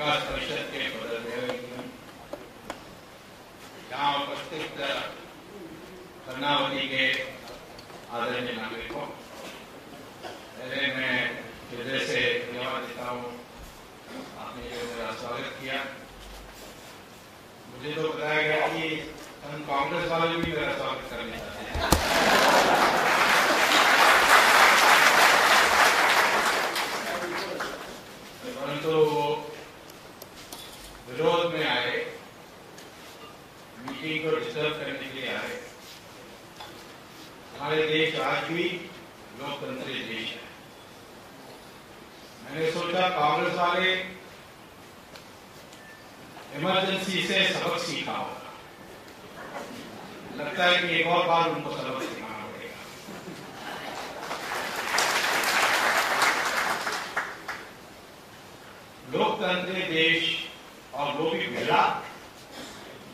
विकास परिषद के पदाधिकारी, यहाँ उपस्थित कर्नावती के आदरणीय नागरिकों, पहले मैं हृदय से धन्यवाद देता हूँ आपने जो मेरा स्वागत किया। मुझे तो बताया गया कि हम कांग्रेस वाले भी मेरा स्वागत करने चाहते हैं, परंतु विरोध में आए, मीटिंग को डिस्टर्ब करने के लिए आए। हमारे देश आज भी लोकतंत्री देश है। मैंने सोचा कांग्रेस वाले इमरजेंसी से सबक सीखा होगा, लगता है कि एक और बार उनको सबक सिखाना पड़ेगा। लोकतंत्री देश और वो भी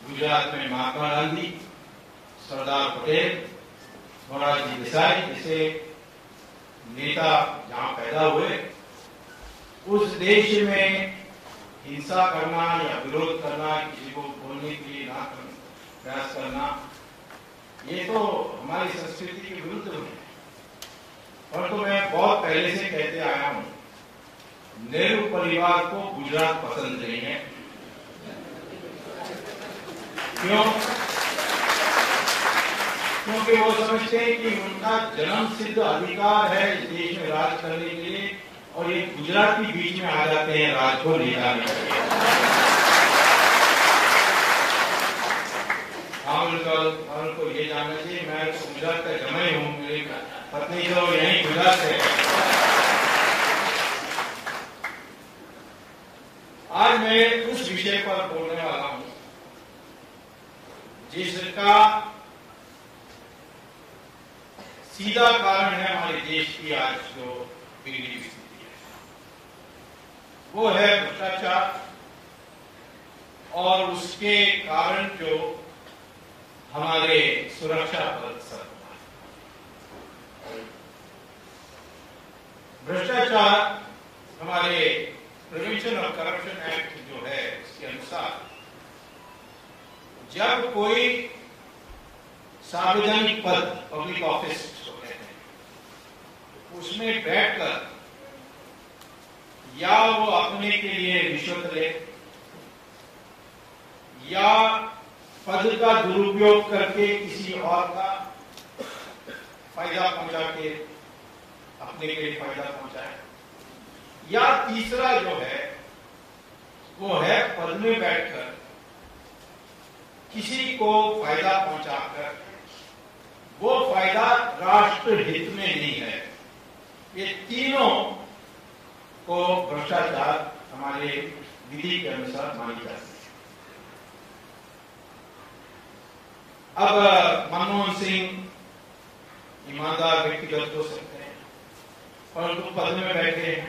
गुजरात में महात्मा गांधी, सरदार पटेल, मोरारजी देसाई जैसे नेता जहां पैदा हुए, उस देश में हिंसा करना या विरोध करना, किसी को बोलने के लिए ना प्रयास करना, ये तो हमारी संस्कृति के विरुद्ध है। और तो मैं बहुत पहले से कहते आया हूं, नेहरू परिवार को गुजरात पसंद नहीं है। क्यों? क्योंकि वो समझते हैं कि उनका जन्म सिद्ध अधिकार है इस देश में राज करने के लिए, और ये गुजराती बीच में आ जाते हैं राज को ले जाने के लिए। उनको ये जानना चाहिए, मैं तो गुजरात का जमाई हूँ, मेरी पत्नी तो यही गुजरात है। आज मैं उस विषय पर बोलने वाला हूँ जिसका सीधा कारण है हमारे देश की आज जो बिगड़ी हुई स्थिति है, वो है भ्रष्टाचार, और उसके कारण जो हमारे सुरक्षा बल सर भ्रष्टाचार, हमारे प्रिवेंशन ऑफ करप्शन एक्ट जो है उसके अनुसार जब कोई सार्वजनिक पद, पब्लिक ऑफिस होते हैं, उसमें बैठकर या वो अपने के लिए रिश्वत ले या पद का दुरुपयोग करके किसी और का फायदा पहुंचा के अपने के लिए फायदा पहुंचाए, या तीसरा जो है वो है पद में बैठकर किसी को फायदा पहुंचाकर वो फायदा राष्ट्र हित में नहीं है। ये तीनों को भ्रष्टाचार हमारे विधि के अनुसार मानी जाती है। अब मनमोहन सिंह ईमानदार व्यक्तिगत हो सकते हैं, परंतु पद में बैठे हैं,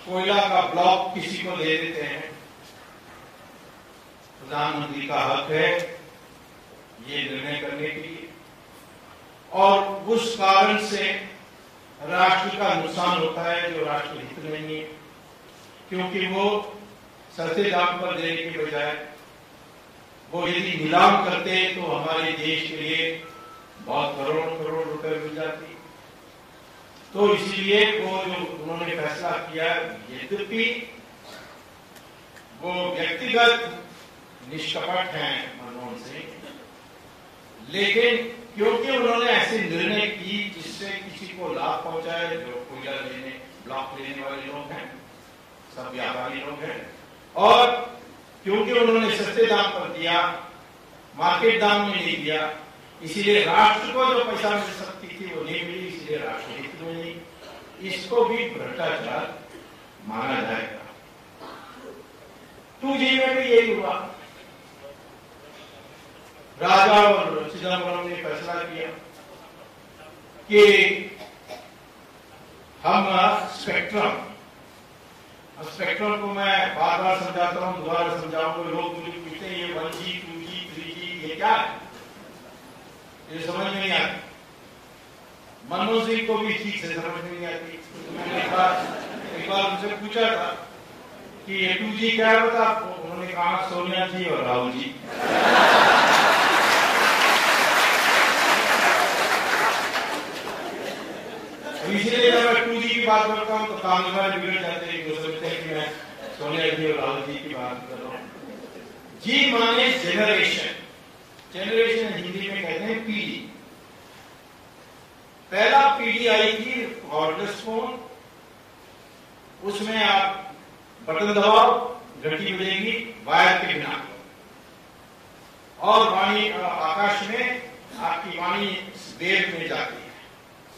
कोयला का ब्लॉक किसी को दे देते हैं, प्रधानमंत्री का हक है ये निर्णय करने के लिए, और उस कारण से राष्ट्र का नुकसान होता है जो राष्ट्र हित में नहीं है, क्योंकि वो सस्ते दाम पर देने के बजाय वो यदि नीलाम करते तो हमारे देश के लिए बहुत करोड़ रुपए मिल जाती। तो इसलिए वो जो उन्होंने फैसला किया, यद्यपि वो व्यक्तिगत निष्कपट हैं मनमोहन सिंह, लेकिन क्योंकि उन्होंने ऐसे निर्णय की जिससे किसी को लाभ पहुंचाए, जो कोयला लेने, ब्लॉक लेने वाले लोग हैं, सब व्यापारी लोग हैं, और क्योंकि उन्होंने सस्ते दाम पर दिया, मार्केट दाम में नहीं दिया, इसीलिए राष्ट्र को जो पैसा मिल सकती थी वो नहीं मिली, इसलिए राष्ट्र हित में नहीं, इसको भी भ्रष्टाचार माना जाएगा। 2G में भी यही हुआ। राजा और चिदम्बरम ने फैसला किया कि हम स्पेक्ट्रम को मैं बार बार समझाता हूं, दोबारा समझाऊंगा, लोग मुझे पूछते हैं ये 1G 2G 3G ये क्या है, ये समझ में नहीं आती। मनमोहन सिंह को भी ठीक से समझ में नहीं आती। मैंने एक बार उनसे पूछा था कि ये 2G क्या है बता। उन्होंने कहा सोनिया जी और राहुल जी। इसीलिए जब मैं 2G की बात करता हूँ तो कानून वाले बिगड़ जाते हैं, वो सोचते हैं कि मैं सोनिया जी और राहुल जी की बात कर रहा हूँ। जी माने जेनरेशन, जेनरेशन हिंदी में कहते हैं पीढ़ी। पहला पीढ़ी आई थी कॉर्डलेस फोन, उसमें आप बटन दबाओ, घंटी बजेगी वायर के बिना, और वाणी आकाश में आपकी वाणी वेव में जाती है,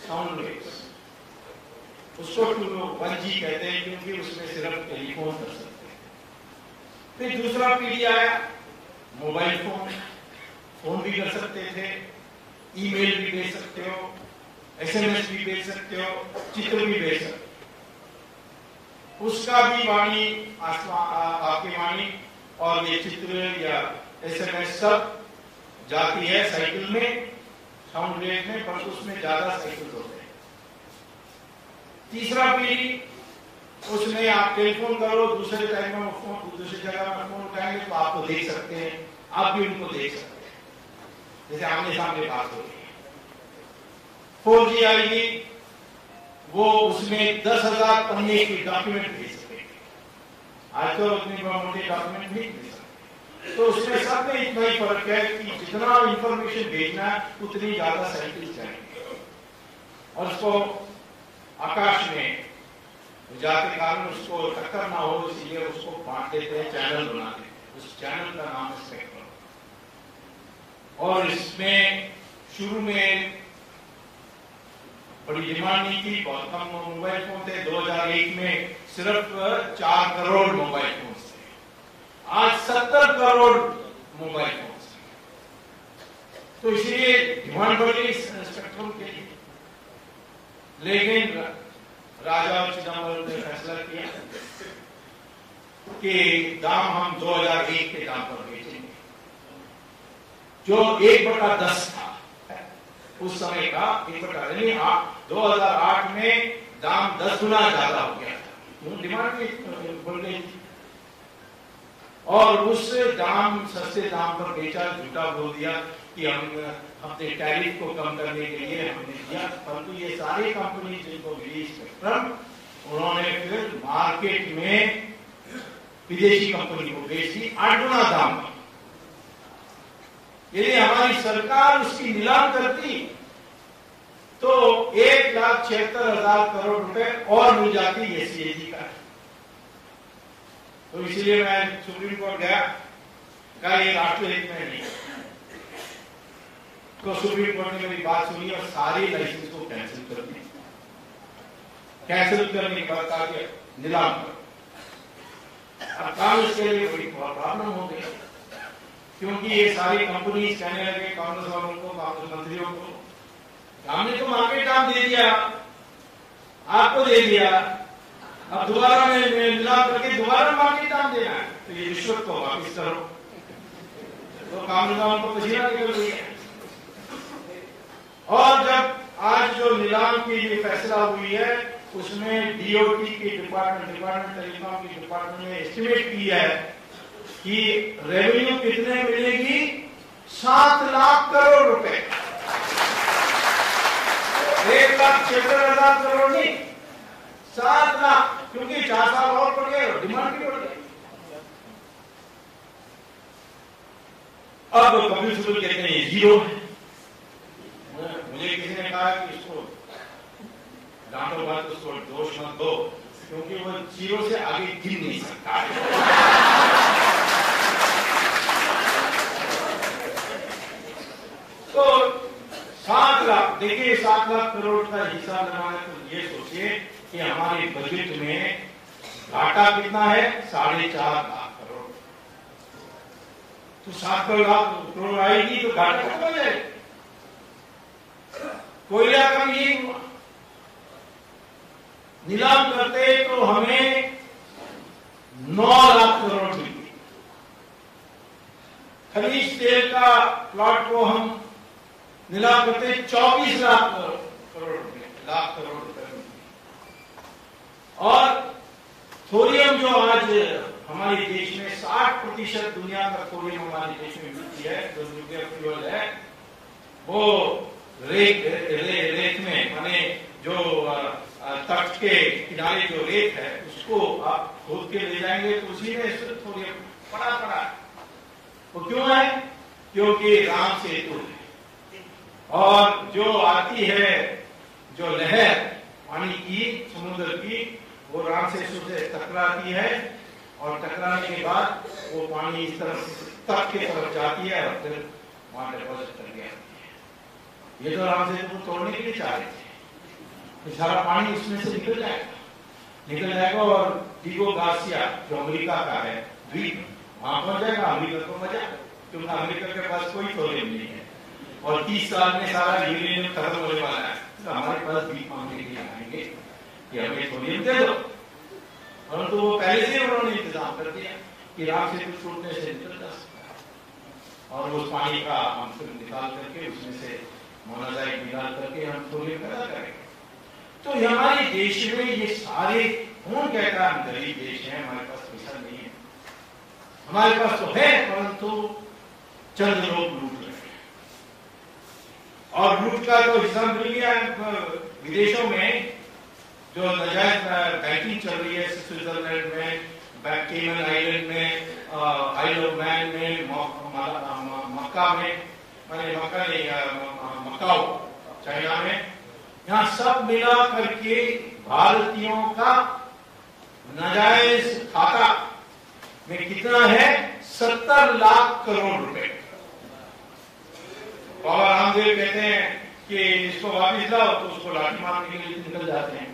साउंड वेव्स। उसको 1G कहते हैं क्योंकि उसमें सिर्फ टेलीफोन कर सकते हैं। फिर दूसरा पीढ़ी आया मोबाइल फोन, फोन भी कर सकते थे, ईमेल भी भेज सकते हो, SMS भी भेज सकते हो, चित्र भी भेज सकते हो। उसका भी वाणी आपकी वाणी और ये चित्र या SMS सब जाती है साइकिल में, साउंड वेव में, पर उसमें ज्यादा साइकिल होते हैं। तीसरा पीढ़ी, उसमें आप टेलीफोन करो, दूसरे टाइम में फोन, दूसरी जगह में फोन उठाएंगे तो आपको देख सकते हैं, आप भी उनको देख सकते हैं, जैसे आमने सामने बात हो रही है। 4G आएगी, वो उसमें 10,000 पन्ने की डॉक्यूमेंट भेज सकेंगे। आज तो उतनी मोटी डॉक्यूमेंट नहीं भेज सकते। तो उसमें सब में इतना ही फर्क है कि जितना इंफॉर्मेशन भेजना है उतनी ज्यादा साइकिल चाहिए, और उसको आकाश में जाते कारण उसको टक्कर ना हो, इसलिए उसको बांट देते हैं, चैनल बना देते हैं। उस चैनल का नाम है स्पेक्ट्रम। और इसमें शुरू में बड़ी डिमांड नहीं थी, बहुत कम मोबाइल फोन थे। 2001 में सिर्फ 4 करोड़ मोबाइल फोन थे, आज 70 करोड़ मोबाइल फोन। तो इसलिए डिमांड बढ़ गई स्पेक्ट्रम के लिए। लेकिन राजा चिदम्बरम ने फैसला किया कि दाम हम 2001 के दाम पर बेचेंगे, जो 1/10 था उस समय का। 2008 में दाम 10 गुना ज्यादा हो गया था, डिमांड बढ़ गई थी। और उस दाम, सस्ते दाम पर बेचा, झूठा बोल दिया कि हम अपने टैरिफ को कम करने के लिए हमने दिया, परंतु ये सारी कंपनी जिनको मिली स्पेक्ट्रम, उन्होंने फिर मार्केट में विदेशी कंपनी को बेच दी 8 गुना दाम पर। यदि हमारी सरकार उसकी नीलाम करती तो 1,76,000 करोड़ रुपए और मिल जाती ये CAG का। तो इसलिए मैं सुप्रीम कोर्ट गया, कहा ये राष्ट्रहित में नहीं। तो सुप्रीम कोर्ट ने मेरी बात सुनी और सारी लाइसेंस को कैंसिल कर दी। कैंसिल करने के बाद कहा कि नीलाम करो। अब कांग्रेस के लिए बड़ी प्रॉब्लम हो गई, क्योंकि ये सारी कंपनी कहने लगे कांग्रेस वालों को, कांग्रेस मंत्रियों को, हमने तो मार्केट दाम दे दिया, आपको दे दिया, अब दोबारा नीलाम करके दोबारा मार्केट दाम देना है, तो ये रिश्वत को वापिस करो। तो कांग्रेस वालों को पसीना निकल रही है। और जब आज जो नीलाम की ये फैसला हुई है, उसमें DOT की डिपार्टमेंट टेलीकॉम की डिपार्टमेंट ने एस्टिमेट किया है कि रेवेन्यू कितने मिलेगी, 7 लाख करोड़ रुपए। 1,76,000 करोड़ नहीं, 7 लाख, क्योंकि 4 साल और बढ़ गए, डिमांड भी बढ़ गई। अब कपिल सिब्बल कहते हैं ये 0 है। मुझे किसी ने कहा कि इसको डांटो बात, उसको दोष मत दो, क्योंकि वो 0 से आगे गिन नहीं सकता। तो 7 लाख, देखिए 7 लाख करोड़ का हिसाब लगाना, तो ये सोचिए कि हमारे बजट में घाटा कितना है, 4.5 लाख करोड़। तो 7 लाख करोड़ आएगी तो घाटा खत्म हो जाएगा। कोयला का ये नीलाम करते तो हमें 9 लाख करोड़ मिलती। खनिज तेल का प्लॉट को हम नीलाम करते 24 लाख करोड़ रुपए। और थोरियम जो आज हमारे देश में 60% दुनिया का थोरियम हमारे देश में मिलती है, जो न्यूक्लियर फ्यूल है, वो रेत में, माने जो तट के किनारे जो रेत है उसको आप खोद के ले जाएंगे तो उसी में थोरियम पड़ा है। वो क्यों है? क्योंकि राम सेतु है, और जो आती है जो लहर पानी की, समुद्र की, वो राम सेतु से टकराती है, और टकराने के बाद वो पानी इस तरफ तट की तरफ जाती है और फिर वहां डिपॉजिट कर गया। ये तो राम सेतु को तोड़ने के लिए चाह रहे थे, सारा पानी उसमें से निकल जाएगा और टीगो गार्सिया जो अमेरिका का है द्वीप, वहां पहुंच जाएगा। अमेरिका को मजा, क्योंकि अमेरिका के पास कोई थोरियम नहीं है और 30 साल में सारा यूरेनियम खत्म होने वाला है, तो हमारे पास द्वीप मांगने के लिए आएंगे कि हमें थोरियम दे दो। परंतु वो पहले से उन्होंने इंतजाम कर दिया कि राम सेतु टूटने से निकल जा सकता है, और उस पानी का हम फिर निकाल करके उसमें से मोनाजाइट निकाल करके हम थोरियम पैदा करेंगे। तो हमारे देश में ये सारे, कौन कहता है हम गरीब देश है, हमारे पास पैसा नहीं है? हमारे पास तो है, परंतु चंद लोग लूट रहे हैं, और लूट का तो हिसाब मिल गया विदेशों में। जो नाजायज बैंकिंग चल रही है स्विट्जरलैंड में, केमन आइलैंड में, आइल ऑफ मैन में, मक्का में, माने मक्का नहीं, मकाओ चाइना में, यहाँ सब मिला करके भारतीयों का नाजायज खाता में कितना है? 70 लाख करोड़ रुपए। बाबा रामदेव कहते हैं कि इसको वापिस लाओ, तो उसको लाठी मारने के लिए निकल जाते हैं।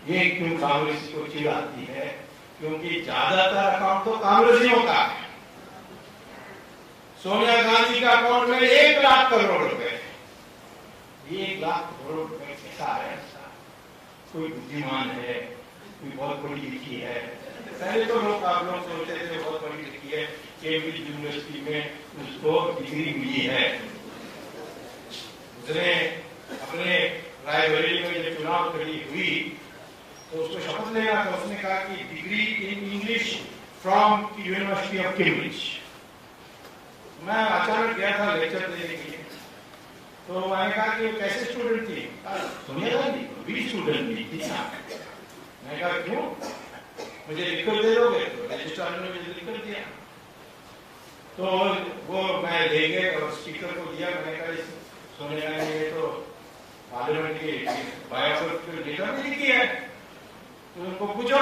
ये क्यों कांग्रेस को चिढ़ाती है? क्योंकि ज्यादातर अकाउंट तो कांग्रेसियों का है। सोनिया गांधी का अकाउंट में 1 लाख करोड़ रुपए, 1 लाख करोड़ रुपए कैसा है? कोई बुद्धिमान है, कोई बहुत पढ़ी लिखी है। पहले तो आप लोग सोचते थे बहुत पढ़ी लिखी है, केम्ब्रिज यूनिवर्सिटी में उसको डिग्री मिली है। उसने अपने रायबरेली में जब चुनाव खड़ी हुई तो उसको शपथ लेना था। उसने कहा कि degree in English from university of Cambridge. मैं अचानक गया था लेक्चर देने के लिए, तो मैंने कहा कि कैसे स्टूडेंट थी? सोनिया गांधी भी स्टूडेंट नहीं थी। मैंने कहा क्यों? मुझे लिखकर दे दोगे? तो रजिस्ट्रार ने मुझे लिखकर दिया, तो वो मैं ले गए और स्पीकर को दिया। मैंने कहा सोनिया गांधी ने तो पार्लियामेंट की बायोग्राफी डेटा भी लिखी है, तो उनको पूछो।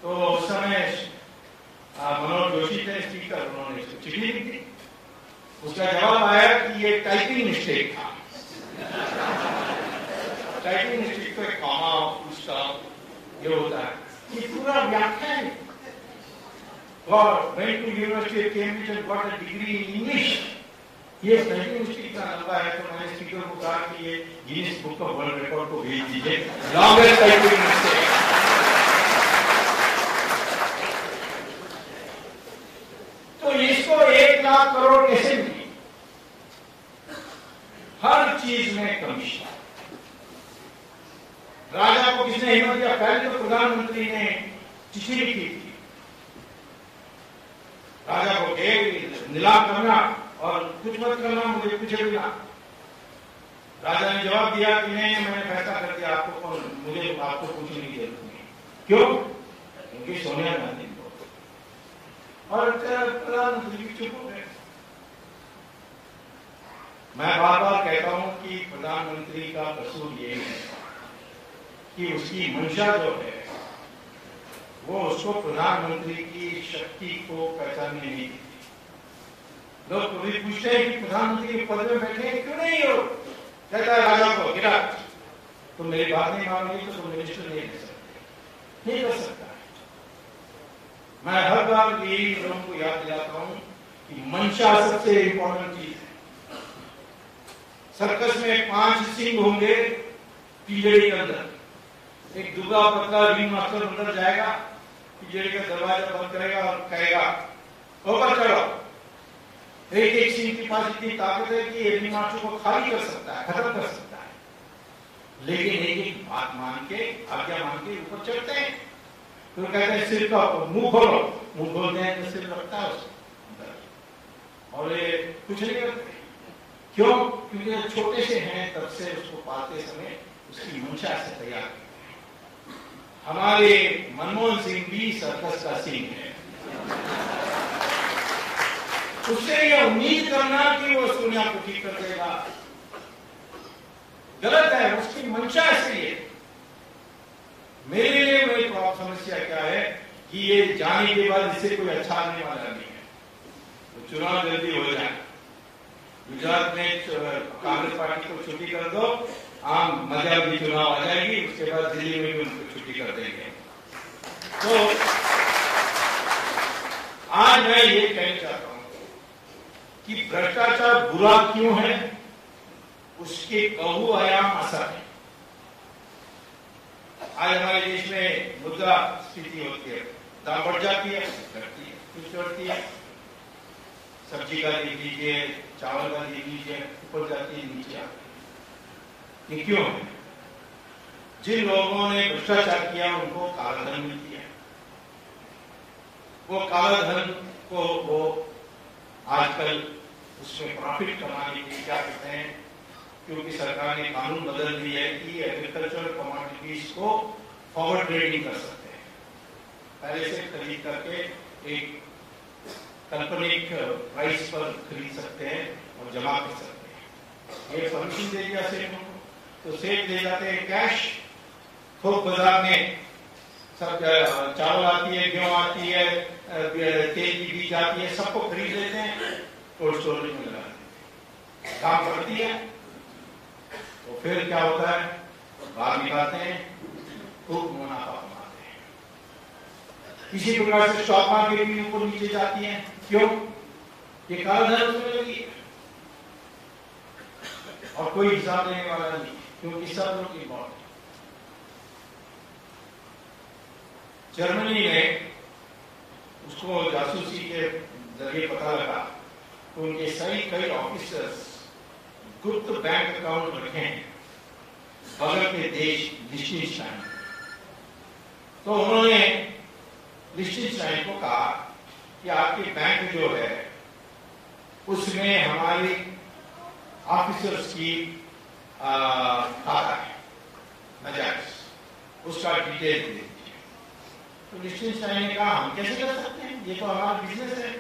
तो उस समय मनोहर जोशी थे स्पीकर, उन्होंने चिट्ठी लिखी थी। उसका जवाब आया कि ये टाइपिंग मिस्टेक था। टाइपिंग मिस्टेक पे कॉमा, फुल स्टॉप ये होता है। ये पूरा व्याख्यान went to University of Cambridge and got a degree in English। ये टाइपिंग मिस्टेक का लंबा है, तो मैंने स्पीकर को कहा कि ये Guinness book of world record को भेज दीजिए, लॉन्गेस्ट टाइपिंग मिस्टेक। तो इसको 1 लाख करोड़ कैसे मिली? हर चीज में कमीशन। राजा को किसने हिम्मत दिया? पहले तो प्रधानमंत्री ने चिट्ठी लिखी थी राजा को, नीलाम करना और कुछ मत करना, मुझे पूछे बिना। राजा ने जवाब दिया कि नहीं, मैंने फैसला कर दिया, मुझे आपको पूछने की जरूरत नहीं। क्यों? क्योंकि सोनिया गांधी और प्रधानमंत्री भी चुप हो गए। मैं बार बार कहता हूं कि प्रधानमंत्री का कसूर ये है कि उसकी मंशा जो है वो उसको प्रधानमंत्री की शक्ति को पहचानने नहीं देती। लोग कभी पूछते हैं कि प्रधानमंत्री के पद में बैठे क्यों नहीं हो? कहता है राजा को गिरा, तुम मेरी बात नहीं मानोगी तो तुम मिनिस्टर नहीं कर सकते, नहीं कर सकता। मैं हर बार यही लोगों को याद दिलाता हूं कि मंशा सबसे इंपॉर्टेंट चीज है। सर्कस में 5 सिंह होंगे पिंजरे के अंदर। एक दुबला पतला रिंग मास्टर अंदर जाएगा, पिंजरे का दरवाजा बंद करेगा और कहेगा ऊपर चढ़ो। एक सिंह के पास इतनी ताकत है कि रिंग मास्टर को खाली कर सकता है, खत्म कर सकता है। लेकिन एक बात मान के, आज्ञा मान के ऊपर चढ़ते हैं। तो कहते हैं सिर का मुंह खोलो, मुंह खोलते हैं तो सिर रखता है उसके और ये कुछ नहीं करते। क्यों? क्योंकि छोटे से हैं, तब से उसको पालते समय उसकी मंशा से तैयार। हमारे मनमोहन सिंह भी सर्कस का सिंह है। उससे यह उम्मीद करना कि वो दुनिया को ठीक कर देगा गलत है। उसकी मंशा ऐसी है। मेरे लिए वही समस्या क्या है कि ये जाने के बाद इससे कोई अच्छा आने वाला नहीं है। तो चुनाव जल्दी हो जाए। गुजरात में कांग्रेस पार्टी को छुट्टी कर दो, आम मध्यावधि चुनाव आ जाएगी, उसके बाद दिल्ली में भी उनको छुट्टी कर देंगे। तो आज मैं ये कहना चाहता हूं कि भ्रष्टाचार बुरा क्यों है, उसके बहुआयाम असर है। आज हमारे देश में मुद्रा स्फीति होती है, दाम बढ़ जाती है, घटती है, कुछ बढ़ती है। सब्जी का देख लीजिए, चावल का देख लीजिए, ऊपर जाती है, नीचे आती है। ये क्यों है? जिन लोगों ने भ्रष्टाचार किया उनको काला धन मिलती है। वो काला धन को वो आजकल उसमें प्रॉफिट कमाने के लिए क्या करते हैं, क्योंकि सरकार ने कानून बदल दिया है कि एग्रीकल्चर कमोडिटीज को फॉरवर्ड ट्रेडिंग कर सकते हैं। पहले से खरीद करके एक काल्पनिक प्राइस पर खरीद सकते हैं और जमा कर सकते हैं। ये परमिशन दे दिया सेठ को, तो सेठ दे जाते हैं कैश। थोक बाजार में सब चावल आती है, गेहूं आती है, तेल की बीज आती है, सबको खरीद लेते हैं, कोल्ड स्टोरेज में लगा देते हैं। दाम बढ़ती है तो फिर क्या होता है, बाहर निकालते हैं, खूब मुनाफा कमाते हैं। इसी प्रकार से स्टॉक मार्केट भी ऊपर नीचे जाती है। क्यों? ये काला धन उसमें लगी है और कोई हिसाब देने वाला नहीं, क्योंकि सब लोग इन्वॉल्व। जर्मनी में उसको जासूसी के जरिए पता लगा तो उनके सही कई ऑफिसर्स गुप्त बैंक अकाउंट रखे हैं बगल के देश लिechtenstein। तो उन्होंने लिechtenstein को कहा कि आपके बैंक जो है उसमें हमारे ऑफिसर्स की खाता है नजायज, उसका डिटेल दे दीजिए। तो लिechtenstein ने कहा हम कैसे कर सकते हैं, ये तो हमारा बिजनेस है,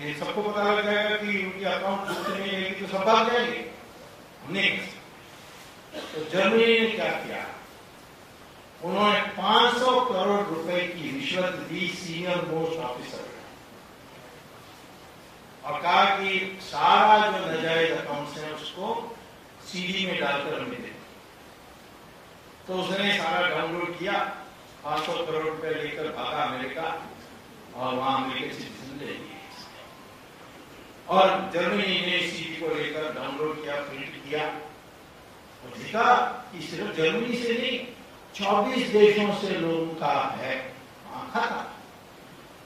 ये सबको पता लग जाएगा कि उनकी अकाउंट बुक में रहेगी तो सब भाग जाएंगे, हमने। तो जर्मनी ने क्या किया, उन्होंने 500 करोड़ रुपए की रिश्वत दी सीनियर मोस्ट ऑफिसर और कहा कि सारा जो नाजायज अकाउंट्स है उसको सीडी में डालकर हमें दे। तो उसने सारा डाउनलोड किया, 500 करोड़ रुपए लेकर भागा अमेरिका और वहां अमेरिकन सिटीजन ले लिए। और जर्मनी ने सीडी को लेकर डाउनलोड किया, प्रिंट किया और देखा कि सिर्फ जर्मनी से नहीं 24 देशों से लोगों का है खाता।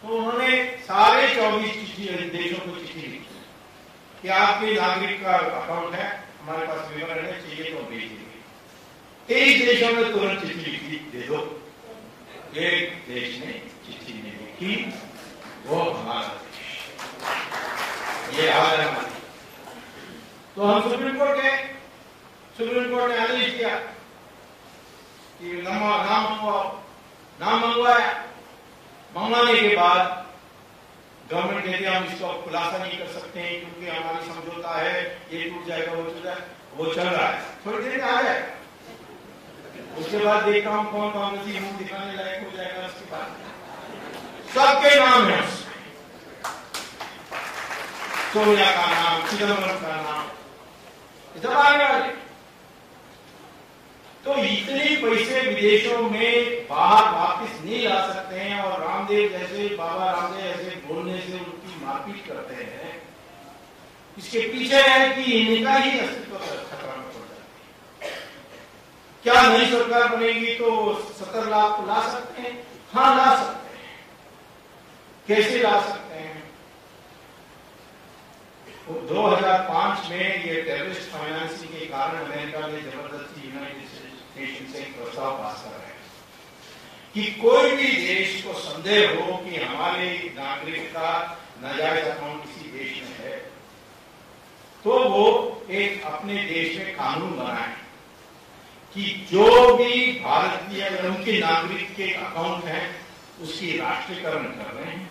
तो उन्होंने सारे 24 देशों को चिट्ठी लिखी कि आपके नागरिक का अकाउंट है, हमारे पास विवरण है, चाहिए तो भेज देंगे। 23 देशों में तुरंत चिट्ठी लिखी, दे दो। एक देश ने चिट्ठी नहीं लिखी, वो हमारा देश। ये हाल है हमारी। तो हम सुप्रीम कोर्ट गए, सुप्रीम कोर्ट ने आदेश दिया कि नाम मंगवाया। मंगवाने के बाद गवर्नमेंट कहती है हम इसको खुलासा नहीं कर सकते हैं क्योंकि हमारी समझौता है, ये टूट जाएगा, वो टूट जाएगा। वो चल रहा है, थोड़ी देर में आ जाएगा। उसके बाद देखता हूं कौन कांग्रेसी मुंह दिखाने लायक हो जाएगा। उसके बाद सबके नाम है, सोनिया का नाम, चिदंबरम का नाम, सब आने वाले। तो इतने पैसे विदेशों में बाहर वापस नहीं ला सकते हैं और रामदेव जैसे, बाबा रामदेव ऐसे बोलने से उनकी मारपीट करते हैं। इसके पीछे है कि इनका ही अस्तित्व खतरा में पड़ जाता है। क्या नई सरकार बनेगी तो 70 लाख को ला सकते हैं? हाँ, ला सकते हैं। कैसे ला सकते हैं? 2005 में ये टेररिस्ट फाइनेंसिंग के कारण अमेरिका ने जबरदस्ती यूनाइटेड स्टेट्स नेशन से एक प्रस्ताव पास कर रहे हैं कि कोई भी देश को संदेह हो कि हमारे नागरिक का नाजायज अकाउंट किसी देश में है, तो वो एक अपने देश में कानून बनाए कि जो भी भारतीय उनके नागरिक के अकाउंट हैं उसकी राष्ट्रीयकरण कर रहे हैं,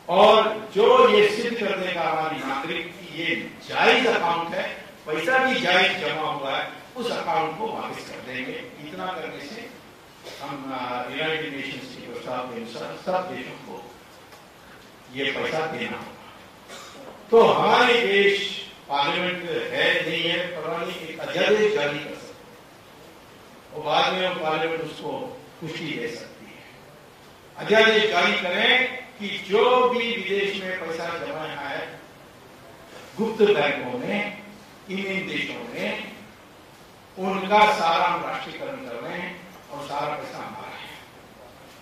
और जो ये सिद्ध कर देगा हमारी नागरिक की ये जायज अकाउंट है, पैसा भी जायज जमा हुआ है, उस अकाउंट को वापस कर देंगे। इतना करने से हम यूनाइटेड नेशंस के प्रस्ताव के अनुसार सब देशों को ये पैसा देना होगा। तो हमारे देश पार्लियामेंट है नहीं है, प्रणाली एक अध्यादेश जारी कर सकते हैं और बाद में पार्लियामेंट उसको पुष्टि दे सकती है। अध्यादेश जारी करें कि जो भी विदेश में पैसा जमा है गुप्त बैंकों में, इन देशों में, उनका सारा हम राष्ट्रीयकरण कर रहे हैं और सारा पैसा हमारा है।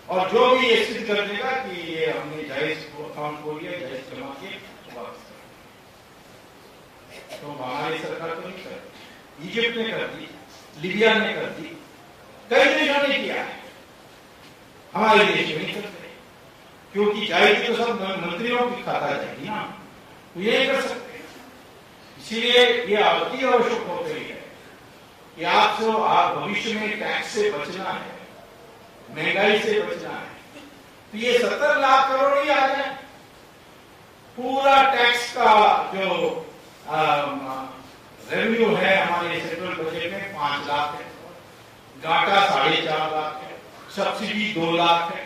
और जो भी ये सिद्ध कर देगा कि ये हमने जायज अकाउंट खोल लिया, जायज जमा किए, वापस कर। तो हमारी सरकार तो नहीं कर, इजिप्ट ने कर दी, लीबिया ने कर दी, कई देशों ने किया है, हमारे देश में नहीं करते क्योंकि जाएगी तो सब मंत्रियों की खाता जाएगी ना, तो ये नहीं कर सकते। इसीलिए ये अति आवश्यक हो गई है कि आपको आप भविष्य में टैक्स से बचना है, महंगाई से बचना है, तो ये 70 लाख करोड़ ही आ जाए। पूरा टैक्स का जो रेवेन्यू है हमारे सेंट्रल बजट में 5 लाख है, घाटा 4.5 लाख है, सब्सिडी 2 लाख है,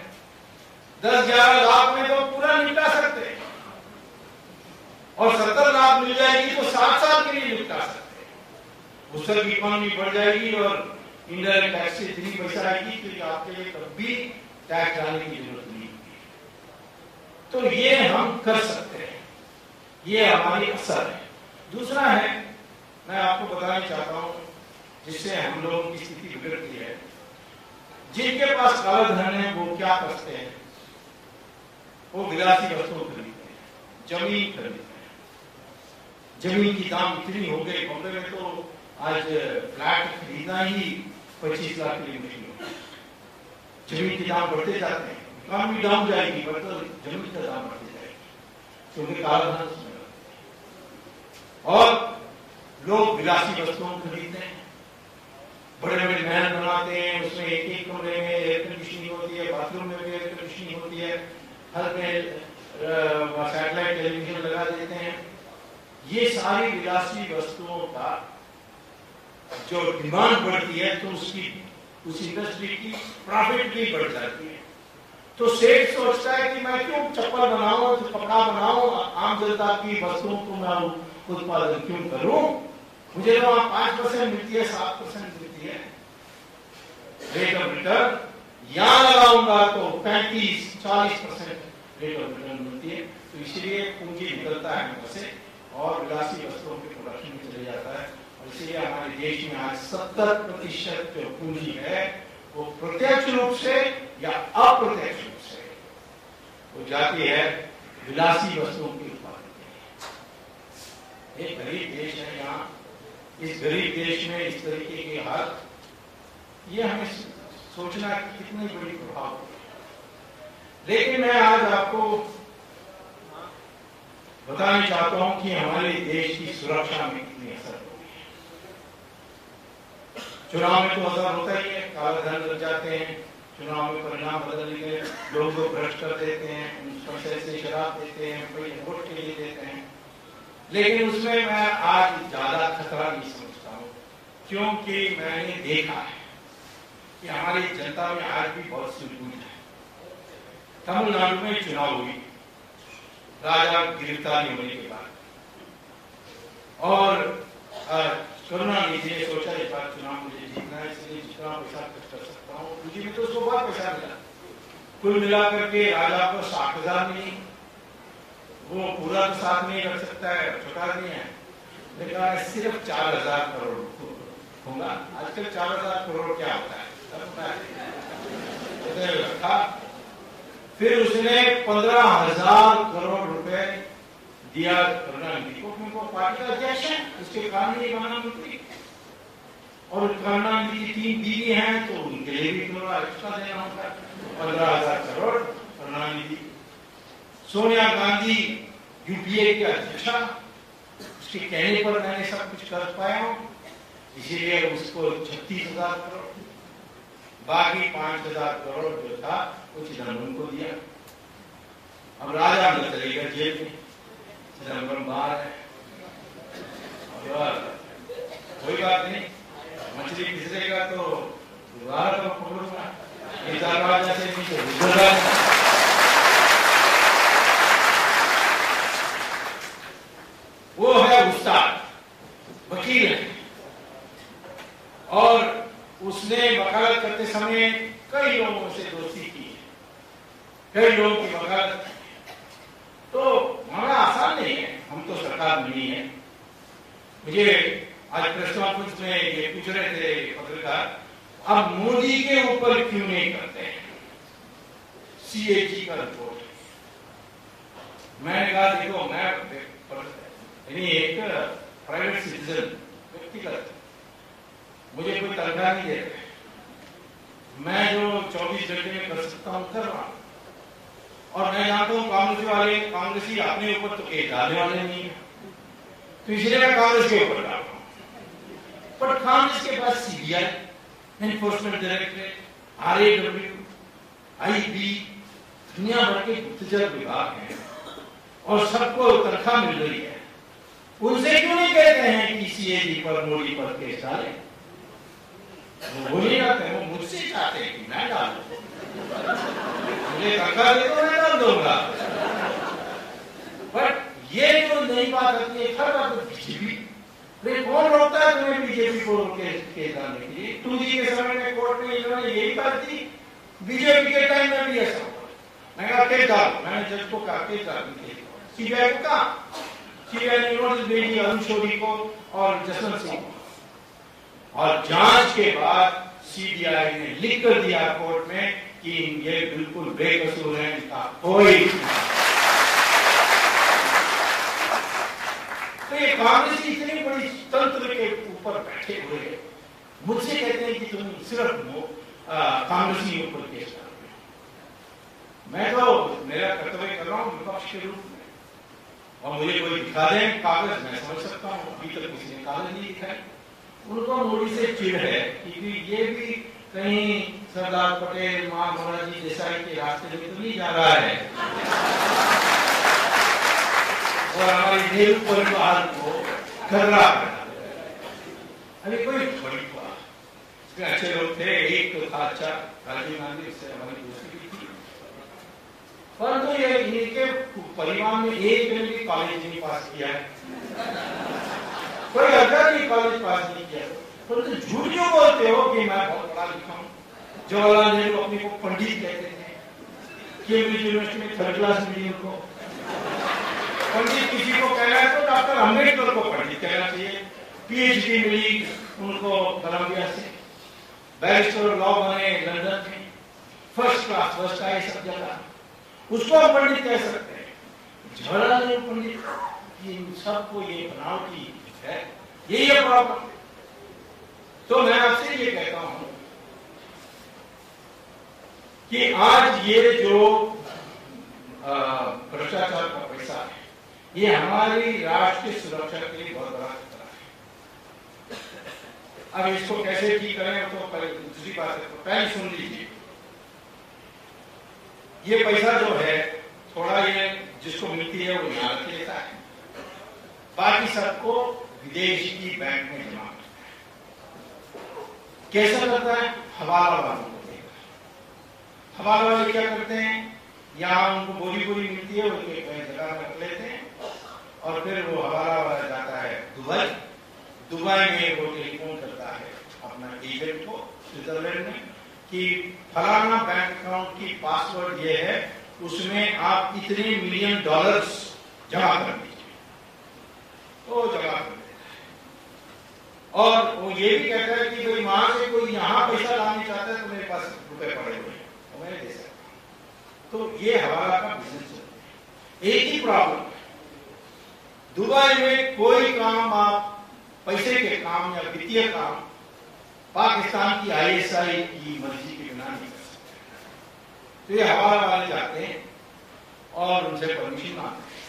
10-11 लाख में तो पूरा निपटा सकते हैं, और 70 लाख मिल जाएगी तो 7 साल के लिए निपटा सकते हैं। उससे भी इकोनॉमी बढ़ जाएगी और इंडायरेक्ट टैक्स से इतनी पैसा आएगी कि आपके लिए कभी टैक्स डालने की जरूरत नहीं होगी। तो ये हम कर सकते हैं, ये हमारी असर है। दूसरा है, मैं आपको बताना चाहता हूं जिससे हम लोगों की स्थिति बिगड़ती है, जिनके पास काला धन है वो क्या करते हैं, वो विलासी वस्तुओं खरीदते हैं, जमीन खरीदते हैं। जमीन की दाम इतनी हो गई, बॉम्बे में तो आज फ्लैट खरीदना ही 25 लाख के लिए मुश्किल हो गया। जमीन के दाम बढ़ते जाते हैं, इकोनॉमी डाउन जाएगी पर तो जमीन का दाम बढ़ते जाएगी क्योंकि काला धन उसमें लगते हैं। और लोग विलासी वस्तुओं खरीदते हैं, बड़े बड़े महल बनाते हैं, उसमें एक कमरे में एयर कंडीशनिंग होती है, बाथरूम में भी एयर कंडीशनिंग होती है, हर में सैटेलाइट टेलीविजन लगा देते हैं। ये सारी विलासी वस्तुओं का जो डिमांड बढ़ती है तो उस इंडस्ट्री की प्रॉफिट भी बढ़ जाती है। तो सेठ सोचता है कि मैं क्यों चप्पल बनाऊं, कपड़ा बनाऊं, आम जनता की वस्तुओं को मैं उत्पादन क्यों करूं, मुझे तो 5% मिलती है, 7% मिलती है रेट ऑफ रिटर्न, यहां लगाऊंगा तो 35-40% रेट ऑफ रिटर्न मिलती है। तो इसलिए पूंजी निकलता है वहां से और विलासी वस्तुओं के प्रोडक्शन में चले जाता है। और इसलिए हमारे देश में आज 70% जो पूंजी है वो प्रत्यक्ष रूप से या अप्रत्यक्ष रूप से वो जाती है विलासी वस्तुओं के उत्पादन के लिए। एक गरीब देश है, यहाँ इस गरीब देश में इस तरीके के हाल, ये हमें सोचना कितनी बड़ी प्रभाव है। लेकिन मैं आज आपको बताना चाहता हूं कि हमारे देश की सुरक्षा में कितनी असर होगी। चुनाव में तो असर होता ही है, काला धन लग जाते हैं, चुनाव में परिणाम बदलने लोग को भ्रष्ट कर देते हैं, पैसे से शराब देते हैं, कोई वोट के लिए देते हैं। लेकिन उसमें मैं आज ज्यादा खतरा नहीं समझता हूं, क्योंकि मैंने देखा है कि हमारी जनता में आज भी बहुत सूझबूझ है। तमिलनाडु में चुनाव हुई राजा गिरफ्तारी होने के बाद, और करुणानिधि ने सोचा इस बार चुनाव मुझे जीतना है, इसलिए जितना पैसा खर्च कर सकता हूँ, पूंजी में तो उसको बहुत पैसा मिला, कुल मिलाकर के राजा को 60,000 मिली। वो पूरा तो साथ नहीं रख सकता है, छोटा नहीं है, लेकिन सिर्फ 4,000 करोड़ होगा। आजकल 4,000 करोड़ क्या होता है रखा। फिर उसने 15,000 करोड़ रुपए दिया करुणानिधि को, उनको पार्टी का अध्यक्ष है, उसके कारण ही बना मंत्री। और करुणानिधि की 3 बीवी हैं तो उनके लिए भी थोड़ा एक्स्ट्रा देना होगा, 15,000 करोड़ करुणानिधि। सोनिया गांधी यूपीए के अध्यक्षा, उसके कहने पर मैंने सब कुछ कर पाया हूं, इसीलिए उसको 36,000 करोड़, बाकी 5,000 करोड़ जो था वो चिदम्बरम को दिया। अब राजा अंदर चलेगा जेल में, चिदम्बरम बाहर है, कोई बात नहीं, मछली फिसलेगा तो दोबारा तो पकड़ूंगा, राजा से नीचे वो है उस्ताद, वकील है, और उसने वकालत करते समय कई लोगों से दोस्ती की है, कई लोगों की वकालत, तो हमारा आसान नहीं है, हम तो सरकार नहीं है। मुझे आज प्रेस कॉन्फ्रेंस में ये पूछ रहे थे पत्रकार, अब मोदी के ऊपर क्यों नहीं करते हैं सीएजी का रिपोर्ट। मैंने कहा देखो, मैं एक प्राइवेट सिटीजन, व्यक्तिगत, मुझे कोई तनख्वाह नहीं दे रहे, मैं जो 24 घंटे में कर सकता हूं कर रहा हूं, और मैं जानता हूं कांग्रेसी अपने ऊपर तो केस डालने वाले नहीं है, तो इसलिए मैं कांग्रेस के ऊपर डाल रहा हूं। पर कांग्रेस के पास CBI, enforcement directorate, RAW, IB, दुनिया भर के गुप्तचर विभाग हैं और सबको तनख्वाह मिल रही है, उनसे क्यों नहीं कहते हैं कि सीएजी पर, मोदी पर केस डालें? वो नहीं करते, वो मुझसे चाहते हैं कि मैं डालूं, मुझे तनख्वाह दे तो मैं डाल दूंगा। बट ये जो नई बात आती है, हर बात बीजेपी, कौन रोकता है तुम्हें बीजेपी को केस डालने के लिए? 2G के समय में कोर्ट में इन्होंने यही बात थी, बीजेपी के टाइम में भी ऐसा हुआ। मैं कहा केस डालो, मैंने जज को कहा केस डालने के लिए, सीबीआई को कहा, सीबीआई ने नोटिस भेजी अरुण शौरी को और जसवंत सिंह को, और जांच के बाद सीबीआई ने लिख कर दिया कोर्ट में कि ये बिल्कुल बेकसूर है, इनका कोई। तो ये कांग्रेस इतनी बड़ी तंत्र के ऊपर बैठे हुए हैं, मुझसे कहते हैं कि तुम सिर्फ कांग्रेसी ऊपर केस डाल रहे हो। मैं तो मेरा कर्तव्य कर रहा हूं विपक्ष के रूप में, और मुझे कोई दिखा दे कागज, मैं समझ सकता हूं, अभी तक किसी ने कागज नहीं दिखाए। उनको मोदी से चिढ़ है क्योंकि ये भी कहीं सरदार पटेल, मोरारजी देसाई के रास्ते में तो नहीं जा रहा है, और हमारी नेहरू परिवार को खर्रा बना। अभी कोई बड़ी बात, अच्छे लोग थे, एक तो था अच्छा राजीव गांधी, उससे हमारी दोस्ती भी थी, परंतु ये इनके परिवार में एक ने भी कॉलेज नहीं पास किया है, कोई अगर भी कॉलेज पास नहीं किया, परंतु झूठ क्यों बोलते हो कि मैं बहुत पढ़ा लिखा हूं? जवाहरलाल नेहरू अपने को पंडित कहते थे, केम्ब्रिज यूनिवर्सिटी में 3rd क्लास मिली उनको। पंडित किसी को कहना है तो डॉक्टर अम्बेडकर को पंडित कहना चाहिए। पीएचडी मिली उनको कोलंबिया से, बैरिस्टर लॉ बने लंदन में, 1st क्लास, फर्स्ट आए सब जगह, उसको हम पंडित कह सकते हैं। जवाहरलाल नेहरू पंडित, इन सबको ये बनावटी है, यही है प्रॉब्लम। तो मैं आपसे ये कहता हूं कि आज ये जो भ्रष्टाचार का पैसा है, ये हमारी राष्ट्र की सुरक्षा के लिए बहुत बड़ा खतरा है। अब इसको कैसे ठीक करें तो दूसरी बात है, तो पहले सुन लीजिए, ये पैसा जो है थोड़ा ये जिसको मिलती है वो यहाँ रख लेता है, बाकी सबको विदेशी की बैंक में जमा करता है। कैसे करता है? हवाला वालों को देगा। हवाला वाले क्या करते हैं, यहाँ उनको बोली मिलती है, उनके जगह रख लेते हैं, और फिर वो हवाला वाला जाता है दुबई में वो टेलीफोन करता है अपना एजेंट को स्विट्जरलैंड में कि फलाना बैंक अकाउंट की पासवर्ड ये है, उसमें आप इतने $1 मिलियन जमा कर दीजिए, तो जमा कर देता है। और वो ये भी कहता है कि भाई वहां से कोई यहाँ पैसा लाना चाहता है तो मेरे पास रुपए पड़े हुए हैं, मैं दे सकता हूं। तो ये हवाला का बिजनेस है। एक ही प्रॉब्लम, दुबई में कोई काम आप पैसे के काम या वित्तीय काम पाकिस्तान की आईएसआई की मर्जी के बिना नहीं कर सकते। तो ये हवाला वाले जाते हैं और उनसे परमिशन मांगते हैं,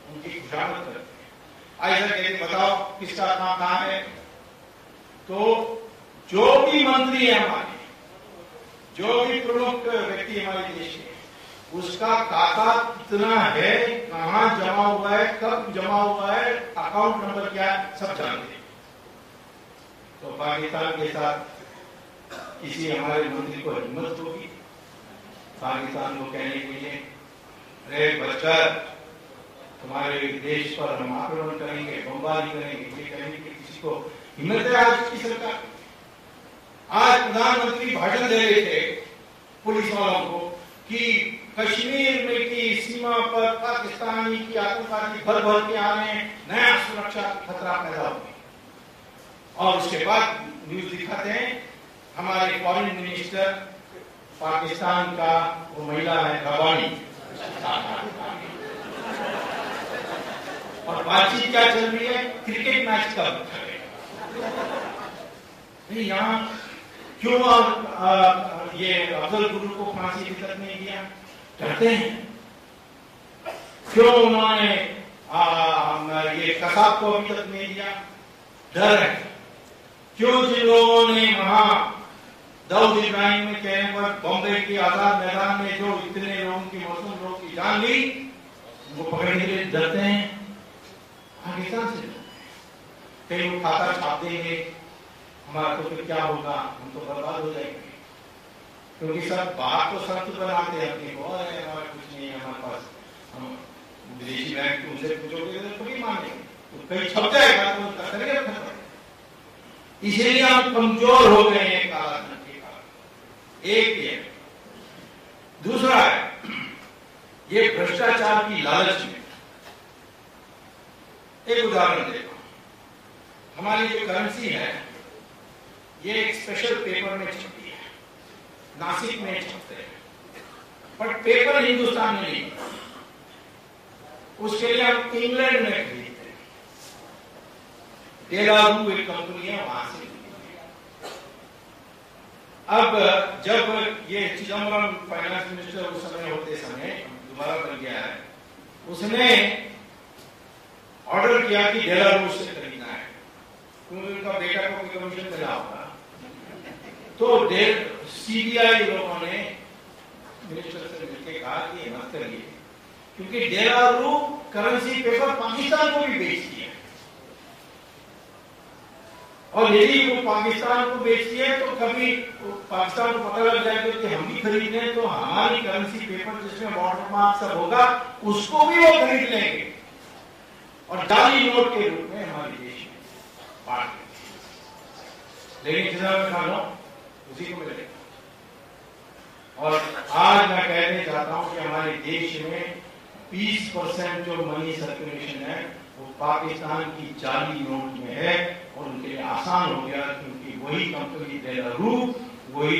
उनकी खुशामद करते हैं। ऐसा कहते बताओ किसका काम कहां है। तो जो भी मंत्री है हमारे, जो भी प्रमुख व्यक्ति हमारे देश के, उसका खाता कितना है, कहां जमा हुआ है, कब जमा हुआ है, अकाउंट नंबर क्या है, सब जानते हैं। तो पाकिस्तान के साथ किसी हमारे मंत्री को हिम्मत होगी पाकिस्तान को कहने के लिए, अरे बच्चा तुम्हारे देश पर हम आक्रमण करेंगे, बमबारी करेंगे, ये कहने की किसी को हिम्मत है आज की सरकार। आज प्रधानमंत्री भाषण दे रहे थे पुलिस वालों को कि कश्मीर में की सीमा पर पाकिस्तानी की आतंकवादी भर भर के आ रहे हैं, नया सुरक्षा खतरा पैदा हो गया। और उसके बाद न्यूज दिखाते हैं हमारे फॉरेन मिनिस्टर पाकिस्तान का वो महिला है रबानी, और बातचीत क्या चल रही है, क्रिकेट मैच का नहीं। यहाँ क्यों ये अफजल गुरु को फांसी अभी तक नहीं दिया, डरते हैं। क्यों उन्होंने ये कसाब को अभी तक नहीं दिया, डर है। क्यों जिन लोगों ने वहां दाऊद इब्राहिम में कहने पर बॉम्बे के आजाद मैदान में जो इतने लोगों की मौसम लोगों की जान ली, वो पकड़ने के लिए डरते हैं पाकिस्तान से। कई लोग खाता छाप देंगे, हमारा तो फिर क्या होगा, हम तो बर्बाद हो जाएंगे। क्योंकि सब बात तो सख्त बनाते हैं अपनी को, हमारा कुछ नहीं है हमारे पास, हम विदेशी बैंक उनसे पूछोगे तो थोड़ी मानेंगे, तो कहीं छप जाएगा तो करेगा खत्म। इसीलिए हम कमजोर हो गए हैं काला धन के कारण। एक ये, दूसरा है ये भ्रष्टाचार की लालच में। एक उदाहरण देखो, हमारी जो करेंसी है ये एक स्पेशल पेपर में छपती है, नासिक में छपते हैं, बट पेपर हिंदुस्तान में नहीं, उसके लिए हम इंग्लैंड में खरीदते हैं। डेलारू एक कंपनी है, वहां से। अब जब ये चिदम्बरम फाइनेंस मिनिस्टर उस समय होते समय दोबारा बन गया है, उसने ऑर्डर किया कि डेलारू से खरीदना है, क्योंकि उनका बेटा को कोई कमीशन मिला होगा। तो सीबीआई लोगों ने मिनिस्टर से मिलकर कहा कि मत करिए, क्योंकि डेलारू करेंसी पेपर पाकिस्तान को भी बेचती है, और यदि वो पाकिस्तान को बेचती है तो कभी पाकिस्तान को पता लग जाएगा कि हम भी खरीद लें, तो हमारी करेंसी पेपर जिसमें वाटर मार्क सब होगा उसको भी वो खरीद लेंगे और जाली नोट के रूप में हमारे देश में बांट देंगे। लेकिन जितना में खा लो उसी को मिलेगा। और आज मैं कहने चाहता हूं कि हमारे देश में 20% जो मनी सर्कुलेशन है वो पाकिस्तान की जाली नोट में है, और उनके लिए आसान हो गया क्योंकि वही कंपनी डेलारू वही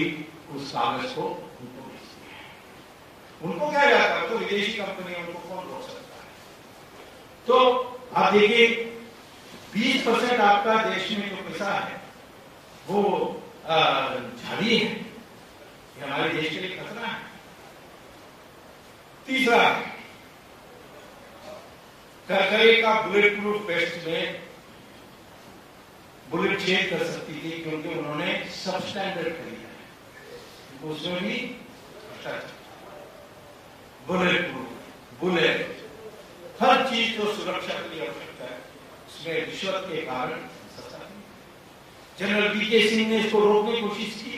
उस कागज को उनको बेचती है। उनको क्या जाता है, तो विदेशी कंपनी, उनको कौन रोक सकता है। तो आप देखिए 20% आपका देश में जो पैसा है वो जाली है, ये हमारे देश के लिए खतरा है। तीसरा, करकरे का बुलेट प्रूफ वेस्ट में बुलेट छेद कर सकती थी, क्योंकि उन्होंने सब स्टैंडर्ड खरीदा है, उसमें भी बुलेट प्रूफ, बुलेट, हर चीज जो सुरक्षा के लिए आवश्यकता है उसमें रिश्वत के कारण सस्ता नहीं। जनरल वीके सिंह ने इसको रोकने की कोशिश की,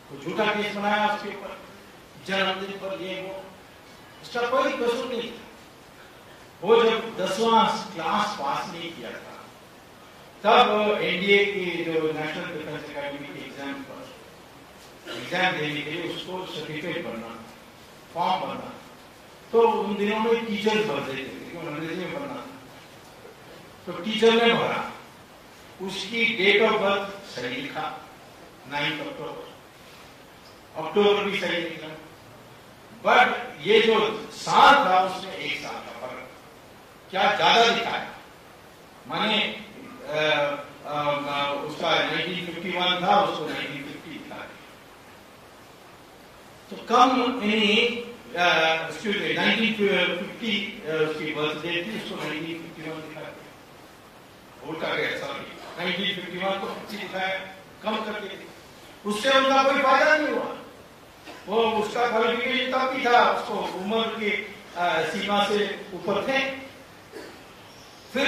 तो झूठा केस बनाया उसके ऊपर, जन्मदिन पर ये वो, उसका कोई कसूर नहीं था। वो जब 10वां क्लास पास नहीं किया था, तब एनडीए की जो नेशनल डिफेंस अकेडमी के एग्जाम देने के लिए उसको सर्टिफिकेट भरना, फॉर्म भरना, तो उन दिनों में टीचर्स भर देते थे, क्योंकि अंग्रेजी में भरना था। तो टीचर ने भरा, उसकी डेट ऑफ बर्थ सही लिखा 9 अक्टूबर भी सही लिखा, बट ये जो साल था उसमें 1 साल का फर्क, क्या ज्यादा दिखाया, माने उसका 1951 था, उसको 1950 था। तो कम 1950 उसकी बर्थडे थी, उसको 1951 दिखाया, उल्टा गया, सॉरी 1951 को 50 दिखाया, कम कर दिया। उससे उनका कोई फायदा नहीं हुआ। वो उसका क्वालिफिकेशन तब भी था, उसको उम्र की सीमा से ऊपर थे। फिर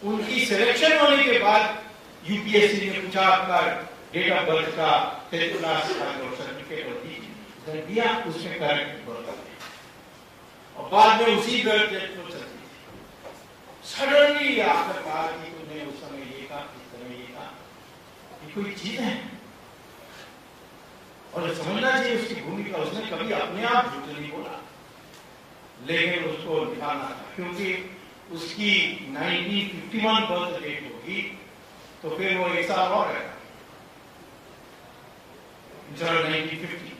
उनकी सिलेक्शन होने के बाद यूपीएससी ने पूछा आपका डेट ऑफ बर्थ का सर्टिफिकेट होती दिया, उसमें करेक्ट बर्थ और बाद में उसी बर्थ डेट को चलती थी। सडनली आकर कहा कि तुमने उस समय ये कहा, इस समय ये कहा, ये कोई चीज है और समझना चाहिए उसकी भूमिका। उसने कभी अपने आप झूठ नहीं बोला, लेकिन उसको दिखाना था, क्योंकि उसकी 1951 बर्थ डेट होगी तो फिर वो एक साल और रहेगा, 1950।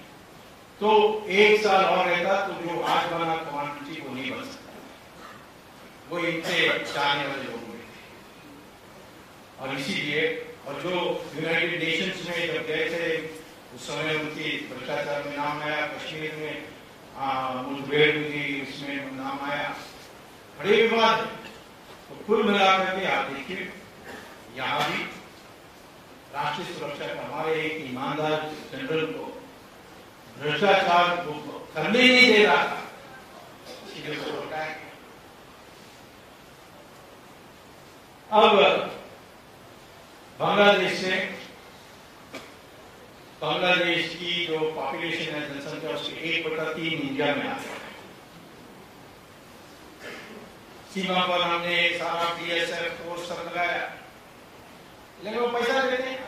तो एक साल और रहता तो जो आज बना कमांडर चीफ वो नहीं बन सकता। वो इनसे चाहने वाले लोग थे और इसीलिए, और जो यूनाइटेड नेशंस में जब गए थे उस समय उनकी भ्रष्टाचार में नाम आया, कश्मीर में मुठभेड़ हुई, उसमें नाम आया, बड़े विवाद। तो कुल मिलाकर के आप देखिए, यहाँ भी राष्ट्रीय सुरक्षा का हमारे एक ईमानदार जनरल को भ्रष्टाचार करने ही नहीं दे रहा था, सीधे उसको हटाया गया। अब बांग्लादेश की जो पॉपुलेशन है, जनसंख्या, उसकी 1/3 इंडिया में आ गया। सीमा पर हमने सारा बीएसएफ फोर्स सब लगाया, लेकिन वो पैसा देते हैं।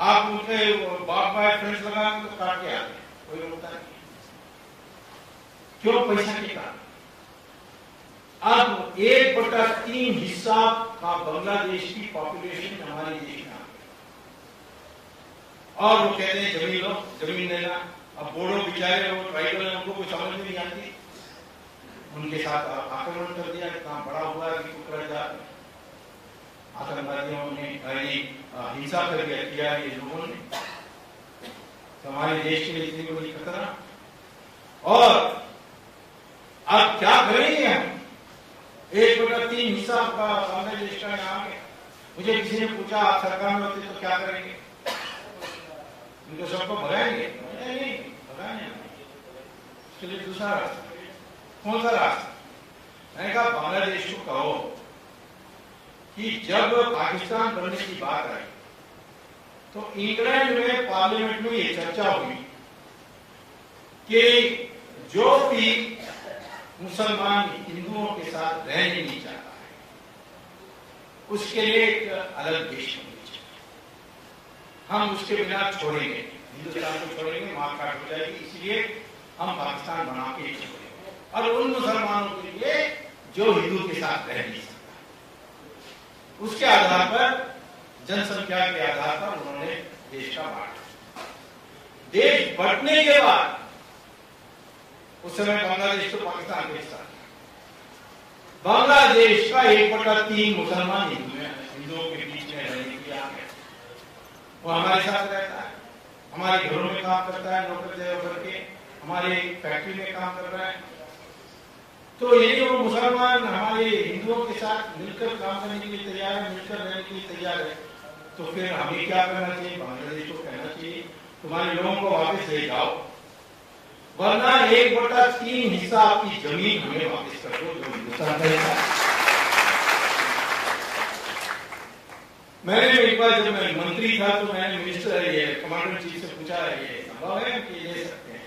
आप उनके बाप भाई फ्रेंड्स लगा तो काट के आते, कोई रोकता नहीं। क्यों? पैसा के कारण। अब 1/3 हिस्सा का बांग्लादेश की पॉपुलेशन हमारे देश में आ गया और वो कहते हैं जमीन लो, जमीन लेना। अब बोडो बेचारे, वो ट्राइबल है, उनको कुछ समझ नहीं आती, उनके साथ आक्रमण कर दिया। इतना बड़ा हुआ कि आतंकवादियों ने हिंसा करके किया ये लोगों ने, तो हमारे देश के लिए इतनी बड़ी खतरा। और अब क्या करेंगे हम? 1/3 हिस्सा का बांग्लादेश का यहाँ है। मुझे किसी ने पूछा आप सरकार में होते तो क्या करेंगे? उनको सबको भगाएंगे? नहीं भगाएंगे, उसके लिए दूसरा रास्ता। कौन सा रास्ता? मैंने कहा बांग्लादेश को कहो कि जब पाकिस्तान बनने की बात आई तो इंग्लैंड में पार्लियामेंट में ये चर्चा हुई कि जो भी मुसलमान हिंदुओं के साथ रहने नहीं चाहता है उसके लिए एक अलग देश होना चाहिए। हम उसके बिना छोड़ेंगे, हिंदुस्तान को छोड़ेंगे, मारकाट हो जाएगी, इसलिए हम पाकिस्तान बना के छोड़ेंगे। और उन मुसलमानों के लिए जो हिंदू के साथ रह नहीं सकता, उसके आधार पर, जनसंख्या के आधार पर उन्होंने देश का बांटा। देश बंटने के बाद उस समय बांग्लादेश तो पाकिस्तान के साथ, बांग्लादेश का 1/3 मुसलमान हिंदुओं के बीच में रहने के लिए आ गया। वो हमारे साथ रहता है, हमारे घरों में काम करता है, नौकर करके हमारे फैक्ट्री में काम कर रहा है। तो यदि वो मुसलमान हमारे हिंदुओं के साथ मिलकर काम करने के लिए तैयार है, मिलकर रहने के लिए तैयार है, तो फिर हमें क्या करना चाहिए? बांग्लादेश को कहना चाहिए तुम्हारे लोगों को वापस ले जाओ, वरना 1/3 हिस्सा आपकी जमीन हमें वापस कर दो, जो हिंदुस्तान का हिस्सा। मैंने एक बार जब मैं मंत्री था तो मैंने मिनिस्टर ये कमांडर चीफ से पूछा, ये संभव है कि ले सकते हैं?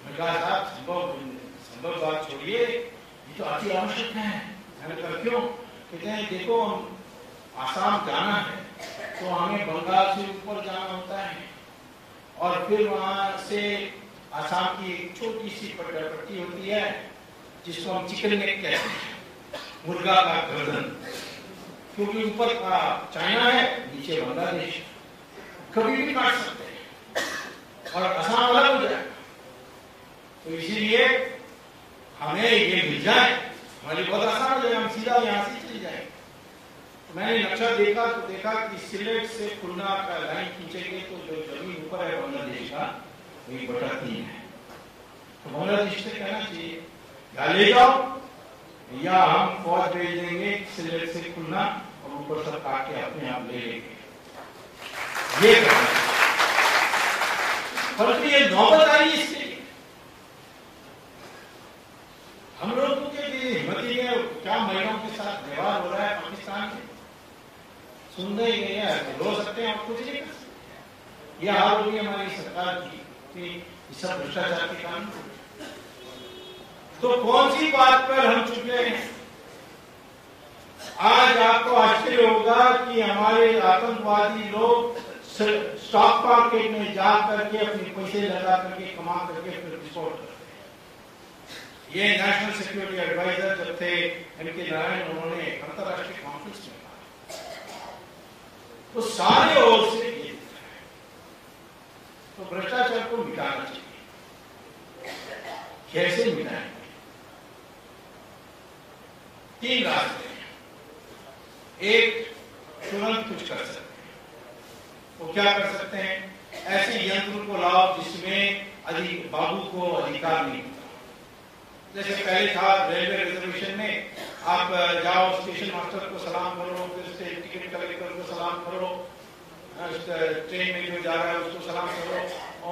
मैंने कहा साहब संभव बात छोड़िए, ये तो अति आवश्यक है। मैंने कहा क्यों? कहते हैं देखो आसाम जाना है तो हमें बंगाल से ऊपर जाना होता है और फिर वहां से आसाम की एक छोटी सी पट्टी होती है जिसको हम चिकन नेक कहते हैं, मुर्गा का गर्दन, क्योंकि ऊपर का चाइना है, नीचे बांग्लादेश, कभी भी काट सकते हैं और आसाम अलग हो जाएगा। तो इसीलिए हमें ये मिल जाए, हमारी बहुत आसान हो जाए, हम सीधा यहाँ से चले जाए। मैंने नक्शा देखा तो देखा कि सिलेट से खुलना का लाइन खींचेंगे तो जो जमीन ऊपर है बांग्लादेश का वही बटा 3 है। तो बांग्लादेश से कहना चाहिए या ले जाओ या हम फौज भेज देंगे सिलेट से खुलना और ऊपर सब काट के अपने आप ले लेंगे। ये करना परंतु ये नौबत आई इसके लिए हम लोगों के लिए हिम्मत ही है। क्या महिलाओं के साथ व्यवहार हो रहा है पाकिस्तान में सुन रहे हैं, रो सकते हैं और कुछ नहीं कर सकते। यह हाल होगी हमारी सरकार की कि सब भ्रष्टाचार के कारण। तो कौन सी बात पर हम चुप रहे हैं? आज आपको आश्चर्य होगा कि हमारे आतंकवादी लोग स्टॉक मार्केट में जा करके अपने पैसे लगा करके कमा करके फिर विस्फोट करते हैं। ये नेशनल सिक्योरिटी एडवाइजर जब थे एम.के. नारायण, उन्होंने अंतर्राष्ट्रीय कॉन्फ्रेंस में कहा तो सारे ओर से ये तो भ्रष्टाचार को मिटाना चाहिए। कैसे मिटाएंगे? 3 रास्ते हैं। एक, तुरंत कुछ कर सकते हैं। वो क्या कर सकते हैं? ऐसे यंत्र को लाओ जिसमें बाबू को अधिकार नहीं होता। जैसे पहले था रेलवे रिजर्वेशन में, आप जाओ स्टेशन मास्टर को सलाम करो, फिर से टिकट कलेक्टर को सलाम करो, ट्रेन में जो जा रहा है उसको सलाम करो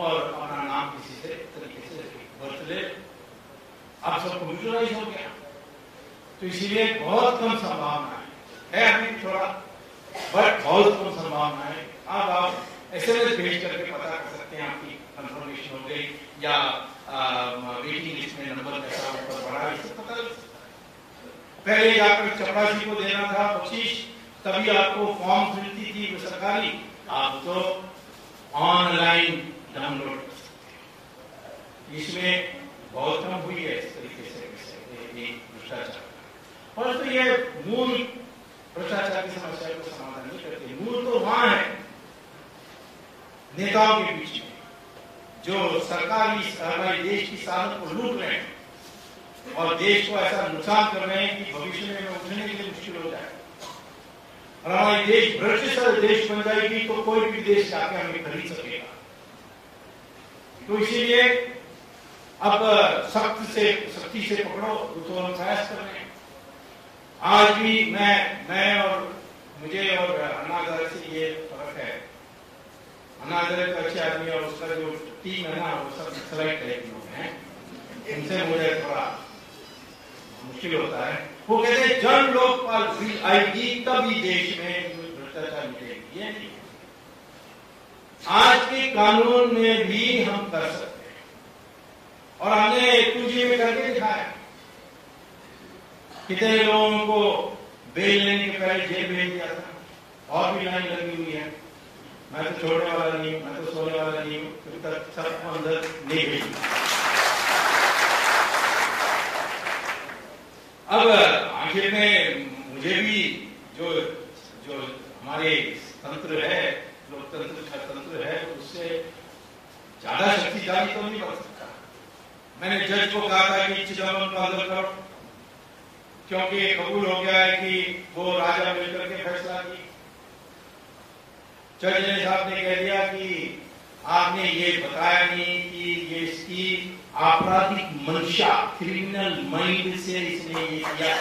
और अपना नाम किसी से तरीके से बर्थ ले। आप सब कंप्यूटराइज हो गया तो इसीलिए बहुत कम संभावना है अभी थोड़ा, बट बहुत कम संभावना है। अब आप SMS भेज करके पता कर सकते हैं आपकी कंफर्मेशन हो गई या वेटिंग लिस्ट में नंबर कैसा ऊपर बढ़ा, ये सब पता। पहले जाकर चपरासी को देना था बख्शीश, तभी आपको फॉर्म मिलती थी सरकारी, आप तो ऑनलाइन डाउनलोड कर सकते हैं। इसमें बहुत कम हुई है इस तरीके से भ्रष्टाचार। और तो ये मूल भ्रष्टाचार की समस्या को समाधान नहीं करते। मूल तो वहां है नेताओं के बीच में जो सरकारी हमारे देश की साधन को लूट रहे हैं और देश को ऐसा नुकसान कर रहे हैं कि भविष्य में उठने के लिए मुश्किल हो जाए और हमारे देश भ्रष्ट देश बन जाएगी तो कोई भी देश जाके हमें खरीद सकेगा। तो इसीलिए अब सख्ती से पकड़ो तो हम प्रयास कर रहे हैं। आज भी मैं और मुझे और अन्ना हजारे से ये फर्क है। अन्ना हजारे तो अच्छे आदमी और उसका जो टीम है ना वो सब नक्सलाइट टाइप लोग हैं, उनसे मुझे थोड़ा मुश्किल होता है। वो कहते हैं जन लोकपाल आएगी तभी देश में भ्रष्टाचार मिटेगी। ये नहीं, आज के कानून में भी हम कर सकते हैं और हमने कुछ में करके दिखाया। कितने लोगों को बेल लेने के पहले जेल भेज दिया था और भी लाइन लगी हुई है। मैं तो छोड़ने वाला नहीं हूं, मैं तो सोने वाला नहीं हूं, फिर तक सबको अंदर नहीं भेज। अब आखिर में मुझे भी जो हमारे तंत्र है, लोकतंत्र का तंत्र है, उससे ज्यादा शक्तिशाली तो नहीं बन सकता। मैंने जज को कहा था कि चिदम्बरम को अंदर करो, क्योंकि कबूल हो गया है कि वो राजा मिलकर के फैसला की। जज ने साहब ने कह दिया कि आपने ये बताया नहीं कि ये इसकी आपराधिक मंशा, क्रिमिनल माइंड से इसने ये किया।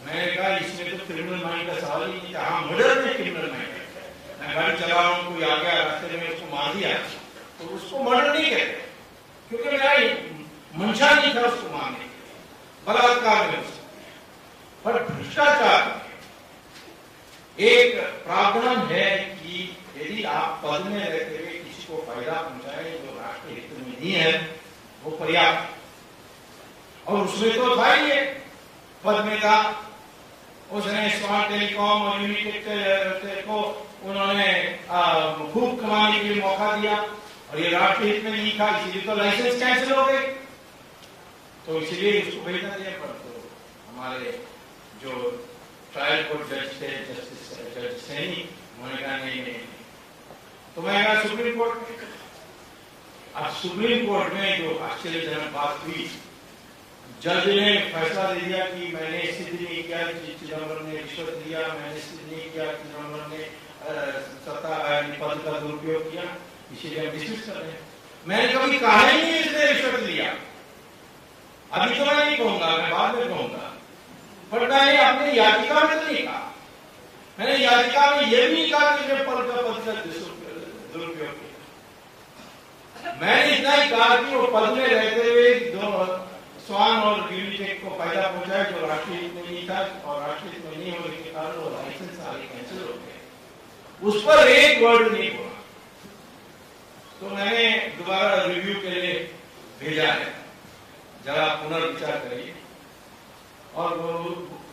मैंने कहा इसमें तो क्रिमिनल माइंड का सवाल ही नहीं था। हाँ, मर्डर में क्रिमिनल माइंड है। मैं गाड़ी चला रहा हूँ, कोई आ गया रास्ते में उसको मार दिया तो उसको मर्डर नहीं कहते, क्योंकि मेरा मंशा नहीं था उसको मारने। बलात्कार में पर भ्रष्टाचार एक प्रावधान है कि यदि आप पद में रहते हुए किसी को फायदा पहुंचाए जो राष्ट्र हित में नहीं है वो पर्याप्त। और उसमें तो था ही है, पद में था, उसने स्मार्ट टेलीकॉम और यूनिटेक को उन्होंने खूब कमाने के लिए मौका दिया और ये राष्ट्र हित में नहीं था, इसीलिए तो लाइसेंस कैंसिल हो गए। तो इसलिए उसको भेजना दिया। पर तो हमारे जो ट्रायल कोर्ट जज थे, जज सैनी, उन्होंने कहा नहीं। तो मैं गया सुप्रीम कोर्ट में। अब सुप्रीम कोर्ट में जो आश्चर्यजनक बात हुई जज ने फैसला दे दिया कि मैंने सिद्ध नहीं किया कि चिदंबरम ने रिश्वत लिया, मैंने सिद्ध नहीं किया कि चिदंबरम ने सत्ता पद का दुरुपयोग किया, इसीलिए हम डिसमिस कर रहे हैं। मैंने कभी कहा ही नहीं इसने रिश्वत लिया। अभी तो मैं नहीं कहूंगा, मैं बाद में कहूंगा, पर मैंने अपनी याचिका में तो नहीं कहा। मैंने याचिका में यह भी नहीं कहा कि पद का दुरुपयोग किया। मैंने इतना ही कहा कि वो पद में रहते हुए दो स्वान और यूनिटेक को फायदा पहुंचाए जो राष्ट्रीय हित में नहीं था, और राष्ट्रीय हित में नहीं होने के कारण वो लाइसेंस सारे कैंसिल हो गए। उस पर एक वर्ड नहीं बोला। तो मैंने दोबारा रिव्यू के लिए भेजा है, जरा पुनर्विचार करिए। और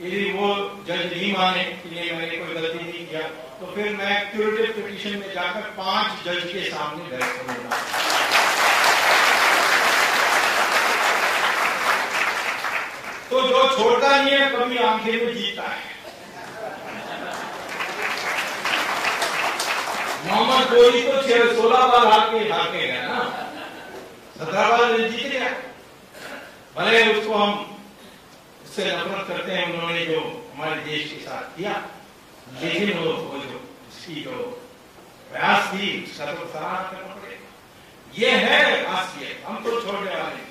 यदि वो जज नहीं माने कि नहीं मैंने कोई गलती नहीं किया, तो फिर मैं क्यूरेटिव पिटीशन में जाकर 5 जज के सामने बहस करूंगा। तो जो छोड़ता नहीं है कभी आखिर में जीता है। मोहम्मद गोली तो 16 बार हार के गया ना, 17 बार जीत गया। भले उसको हम इससे नफरत करते हैं, उन्होंने जो हमारे देश के साथ किया, लेकिन वो जो उसकी जो प्रयास थी उसका तो सराहना करना पड़ेगा। ये है खासियत, हम तो छोड़ने वाले नहीं।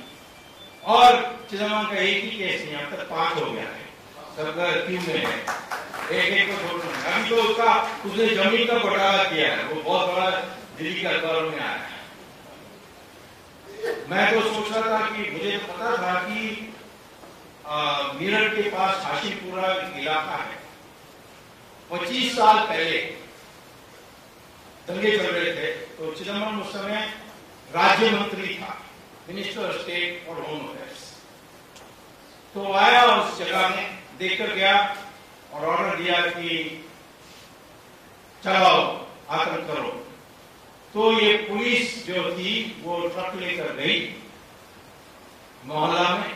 और चिदंबरम का एक ही केस नहीं, अब तक 5 हो गया है, सबका क्यों में है, एक को छोड़ना। अभी तो उसने जमीन का घोटाला किया है, वो बहुत बड़ा दिल्ली का दौर में आया है। मैं तो सोच रहा था कि मुझे तो पता था कि मेरठ के पास हाशिमपुरा इलाका है, 25 साल पहले दंगे चल रहे थे, तो चिदंबरम उस समय राज्य मंत्री था, मिनिस्टर ऑफ स्टेट और होम अफेयर्स। तो आया उस जगह में, देखकर गया और ऑर्डर दिया कि चलाओ आतंक करो। तो ये पुलिस जो थी वो ट्रक लेकर गई मोहल्ला में,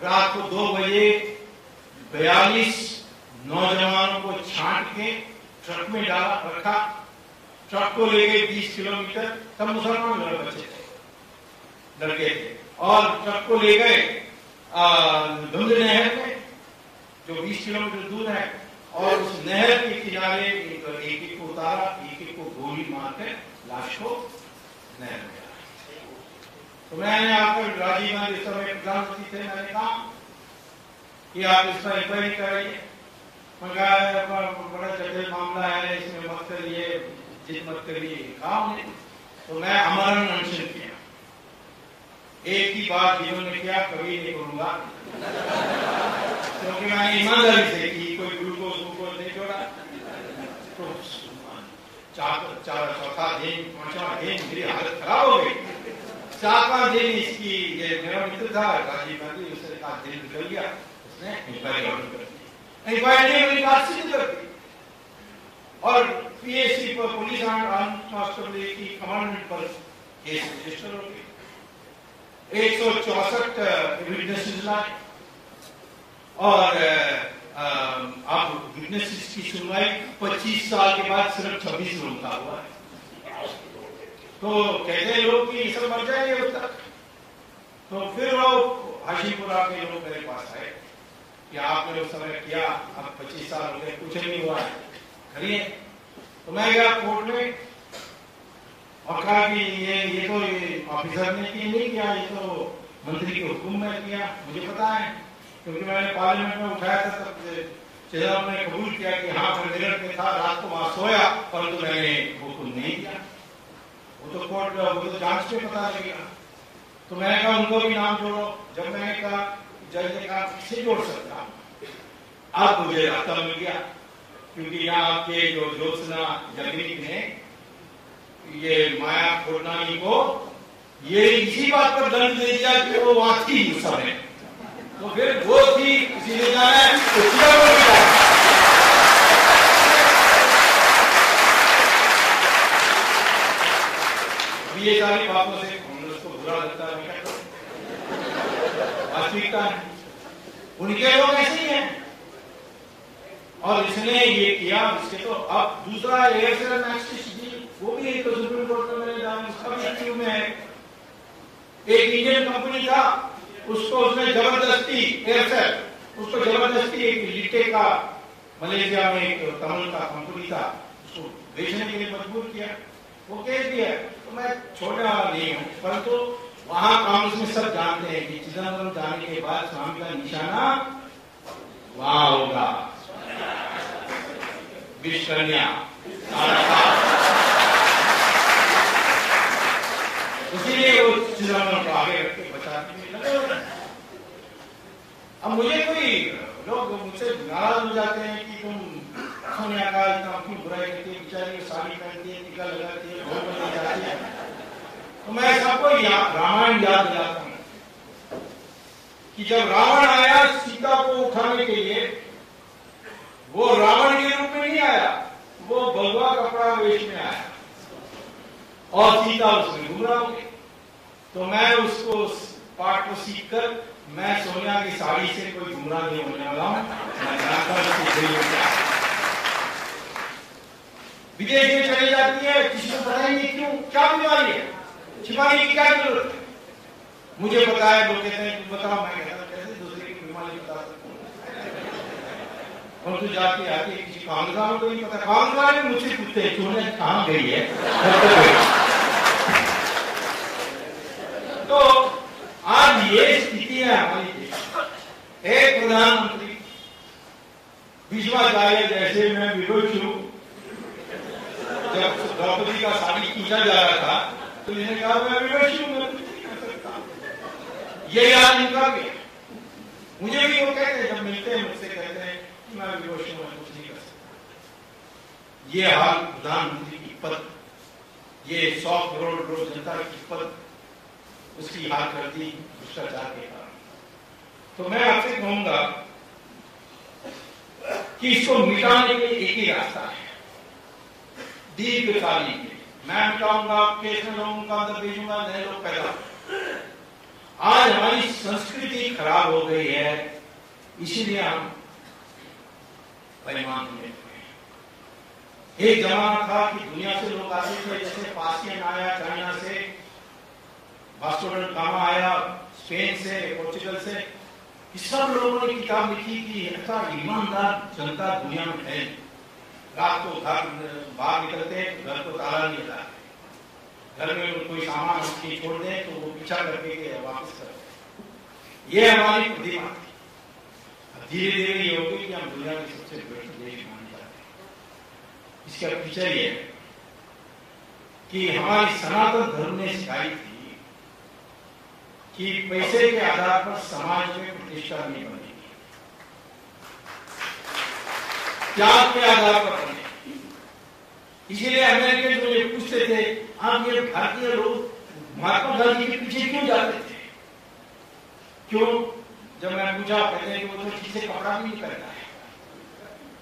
रात को 2 बजे 42 नौजवानों को छांट के ट्रक में डाला रखा, ट्रक को ले गए 20 किलोमीटर, सब मुसलमान बच्चे थे, लड़के थे, और ट्रक को ले गए धुंध नहर में जो 20 किलोमीटर दूर है, और उस नहर के किनारे एक को उतारा, एक को गोली मारकर लाश को नहर में डाला। तो मैंने आकर राजीव गांधी समय प्रधानमंत्री थे, मैंने कहा कि आप इस पर इंक्वायरी कराइए। बड़ा जटिल मामला है, इसमें मत करिए, जिद मत करिए, कहा उन्हें। तो मैं आमरण अनशन किया। एक ही बात जिन्होंने किया कभी नहीं करूंगा, क्योंकि मैंने ईमानदारी से की, कोई ग्लूकोज नहीं जोड़ा। तो चौथा दिन 5वां दिन मेरी हालत खराब हो गई। 7वां दिन इसकी, ये मेरा मित्र था राजीव गांधी, उसने कहा दिन निकल गया, उसने इंक्वायरी ऑर्डर कर दी। इंक्वायरी ने मेरी बात सिद्ध कर दी, और पीएससी पर पुलिस की कमांडमेंट पर केस रजिस्टर हो गई। 164 विटनेसेस लाए, और अब विटनेसेस की सुनवाई 25 साल के बाद सिर्फ 26 लोगों का हुआ है। तो कहते हैं लोग कि सब मर जाएंगे उस तक। तो फिर वो हाशिमपुरा के लोग मेरे पास आए कि आपने उस समय किया, अब 25 साल हो गए, कुछ नहीं हुआ है, करिए। तो मैं गया कोर्ट में और कहा कि ये तो ऑफिसर ने नहीं किया, ये तो मंत्री के हुक्म में किया, मुझे पता है, क्योंकि मैंने पार्लियामेंट में उठाया था, तब चिदंबरम ने कबूल किया कि हाँ मैं मेरठ में था, रात को वहां सोया, परंतु मैंने हुक्म नहीं किया। वो तो कोर्ट, वो तो जांच में पता लगेगा। तो मैंने कहा उनको भी नाम जोड़ो। जब मैंने कहा, जज ने कहा किसे जोड़ सकता हूं, अब मुझे रास्ता मिल गया, क्योंकि यहाँ आपके जो ज्योत्सना जगनीक ने ये माया खोरनानी को ये इसी बात पर दंड दे दिया कि वो वहां थी उस समय, तो फिर वो थी इसीलिए जाना है, ये सारी बातों से कांग्रेस को बुरा लगता है, वास्तविकता है, उनके लोग ऐसे ही हैं। और इसने ये किया, इसके तो अब दूसरा एयरसेल मैक्सिस, वो भी एक सुप्रीम कोर्ट में मैंने जाना, उसका भी एक्टिव में है। एक इंडियन कंपनी था, उसको उसने जबरदस्ती एयरसेल उसको जबरदस्ती एक लिट्टे का मलेशिया में एक तमिल का कंपनी था उसको बेचने के लिए मजबूर किया, वो केस दिया। तो मैं छोड़ने वाला नहीं हूँ, परंतु वहां कांग्रेस में सब जानते हैं कि चिदम्बरम जाने के बाद स्वामी का निशाना वहां होगा, विष कन्या। इसीलिए वो चिदम्बरम को आगे रख के बचाने में लगे। अब मुझे कोई लोग मुझसे नाराज हो जाते हैं कि तुम सोनिया का इतना क्यों बुराई करती है, बेचारी साड़ी पहनती है, टीका लगाती है, भोग बन जाती है। तो मैं सबको रामायण याद दिलाता हूं कि जब रावण आया सीता को उठाने के लिए, वो रावण के रूप में नहीं आया, वो भगवा कपड़ा वेश में आया और सीता उसमें गुमराह हो गई। तो मैं उसको पाठ को सीखकर मैं सोनिया की साड़ी से कोई गुमराह नहीं होने वाला हूं। विदेश में चली जाती है, किसी को पता ही नहीं क्यों, क्या बीमारी है, छिपाने की क्या जरूरत है। मुझे पता है, लोग कहते हैं तुम बताओ, मैं कहता कैसे दूसरे की बीमारी बता सकता हूं। और तू जाती आती किसी कांग्रेस को नहीं पता, कांग्रेस वाले मुझसे पूछते हैं सोनिया कहां गई है। तो आज ये स्थिति है हमारी देश। एक प्रधानमंत्री भीष्माचार्य जैसे मैं विवश हूं, जब द्रौपदी का साड़ी खींचा जा रहा था तो इन्होंने कहा मैं विवश हूं, मैं कुछ नहीं कर सकता। ये याद निकल गया। मुझे भी वो कहते हैं, जब मिलते हैं मुझसे कहते हैं कि मैं विवश हूं, मैं कुछ नहीं कर सकता। ये हाल प्रधानमंत्री की पद, ये 100 करोड़ लोग जनता की पद, उसकी हाल कर दी भ्रष्टाचार के कारण। तो मैं आपसे कहूंगा कि इसको मिटाने के लिए एक ही रास्ता है, दीर्घकालीन के। मैं मिटाऊंगा, केस में लोगों का अंदर भेजूंगा, नए लोग पैदा। आज हमारी संस्कृति खराब हो गई है, इसीलिए हम बेईमान होने लगे। एक जमाना था कि दुनिया से लोग आते थे, जैसे पासियन आया चाइना से, वास्को ड गामा आया स्पेन से, पोर्चुगल से, सब लोगों ने किताब लिखी कि ऐसा ईमानदार जनता दुनिया में है। रात को घर बाहर निकलते हैं तो घर को ताला नहीं लगा, घर में कोई सामान उसकी छोड़ दें तो वो पीछा करके वापस करते। ये हमारी प्रतिभा थी। धीरे धीरे ये हो गई कि हम दुनिया के सबसे बड़े देश माने जाते हैं। इसका पीछा ये है कि हमारी सनातन धर्म ने सिखाई थी कि पैसे के आधार पर समाज में प्रतिष्ठा नहीं बनेगी, त्याग के आधार पर बनेगी। इसीलिए अमेरिकन जो ये पूछते थे, आप ये भारतीय लोग महात्मा गांधी के पीछे क्यों जाते थे, क्यों? जब मैं पूछा, कहते हैं कि वो तो ठीक से कपड़ा भी नहीं पहनता है।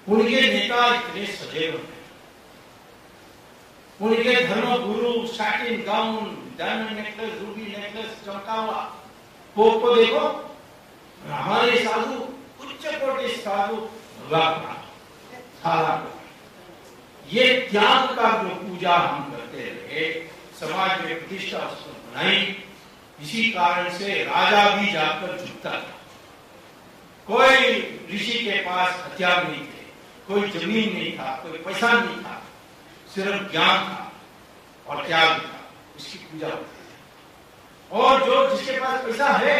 उनके नेता इतने सजैव हैं, उनके धर्म गुरु satin gown, diamond necklace, Ruby necklace, चमका हुआ। पोप को देखो, हमारे साधु उच्च कोटि साधु ये त्याग का जो पूजा हम करते रहे, समाज में प्रतिष्ठा उसको बनाई। इसी कारण से राजा भी जाकर झुकता था। कोई ऋषि के पास हथियार नहीं थे, कोई जमीन नहीं था, कोई पैसा नहीं था, सिर्फ ज्ञान था और त्याग था, उसकी पूजा होती थी। और जो जिसके पास पैसा है,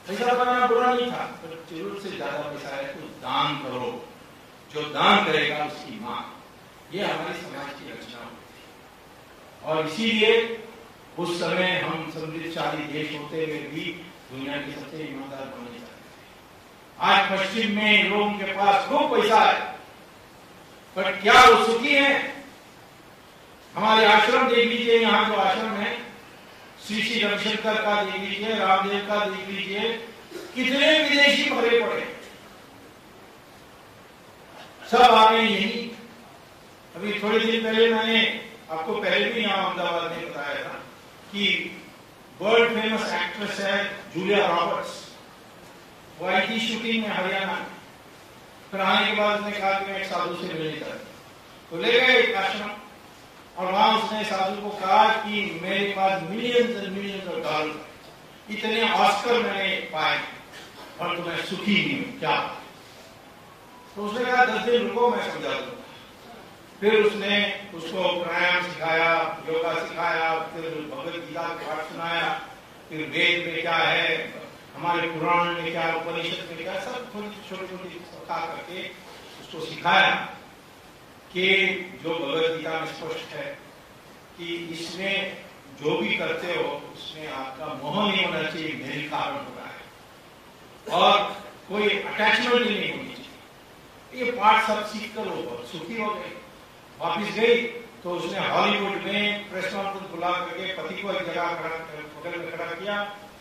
पैसा बनाना बुरा नहीं था, पर जरूरत से ज्यादा पैसा है तो दान करो, जो दान करेगा उसकी मां। ये हमारे समाज की रचना होती थी। और इसीलिए उस समय हम समृद्धशाली देश होते हुए भी दुनिया के सबसे ईमानदार बने जाते थे। आज पश्चिम में लोगों के पास खूब पैसा है, पर क्या वो सुखी है? हमारे आश्रम देख लीजिए, यहाँ जो आश्रम है, श्री श्री रविशंकर का देख लीजिए, रामदेव का देख लीजिए, कितने विदेशी भरे पड़े, सब आ गए यही। अभी थोड़े दिन पहले मैंने आपको पहले भी यहाँ अहमदाबाद में बताया था कि वर्ल्ड फेमस एक्ट्रेस है जूलिया रॉबर्ट्स, वो आई थी शूटिंग में हरियाणा में। फिर आने के बाद उसने कहा कि मैं एक साधु से मिलने चाहती हूं, तो ले गए एक आश्रम और वहां उसने साधु को कहा कि मेरे पास millions and millions of dollar, इतने ऑस्कर मैंने पाए और तो मैं सुखी नहीं हूं, क्या? तो उसने कहा 10 दिन रुको, मैं समझा दूंगा। फिर उसने उसको प्राणायाम सिखाया, योगा सिखाया, फिर भगवत गीता का पाठ सुनाया, फिर वेद में क्या है, हमारे पुराण में क्या, उपनिषद में क्या, सब छोटी छोटी कथा करके उसको सिखाया कि जो भगवत गीता में स्पष्ट है कि इसमें जो भी करते हो उसमें आपका मोह नहीं होना चाहिए, मेरे कारण हो रहा है, और कोई अटैचमेंट नहीं होनी चाहिए। ये पाठ सब सीख कर वो बहुत सुखी हो गई। वापिस गई तो उसने हॉलीवुड में प्रेस कॉन्फ्रेंस बुला करके पति को एक जगह बगल में खड़ा किया,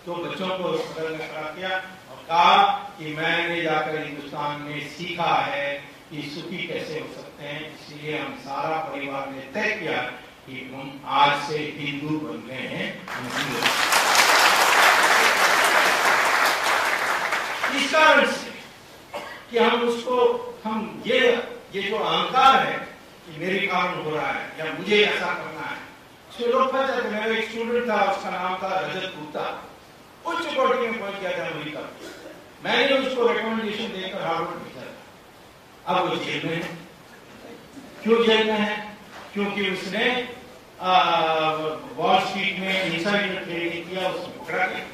तो बच्चों को बगल में खड़ा किया और कहा कि मैंने जाकर हिंदुस्तान में सीखा है कि सुखी कैसे हो सकते हैं, इसलिए हम सारा परिवार ने तय किया कि हम आज से हिंदू बन गए हैं। इस कारण से कि हम उसको, हम ये जो अहंकार है कि मेरे कारण हो रहा है या मुझे ऐसा करना है, उसके लोग फंस जाते। मेरा एक स्टूडेंट था, उसका नाम था रजत गुप्ता, उच्च कोटि में पहुंच गया था अमेरिका। मैंने उसको रिकमेंडेशन देकर हार्वर्ड भेजा था। अब वो जेल में है। क्यों जेल में है? क्योंकि उसने वॉल स्ट्रीट में इनसाइडर ट्रेडिंग किया, उसने पकड़ा गया।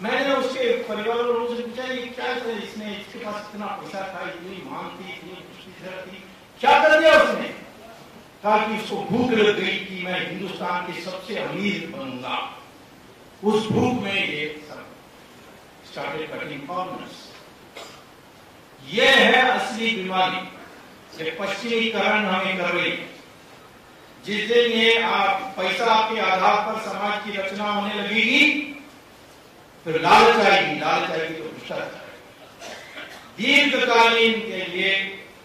मैंने उसके परिवार वालों से पूछा ये क्या था, इसने, इसके पास इतना पैसा था, इतनी मांग थी, इतनी खुशी थी, क्या कर दिया उसने? कहा कि उसको भूख लग गई कि मैं हिंदुस्तान के सबसे अमीर बनूंगा। उस भूख में ये स्टार्टेड कटिंग कॉर्नर्स। ये है असली बीमारी, ये पश्चिमीकरण हमें कर रही है। जिस दिन ये पैसा के आधार पर समाज की रचना होने लगेगी, फिर लालच आएगी तो भ्रष्टाचार। दीर्घकालीन के लिए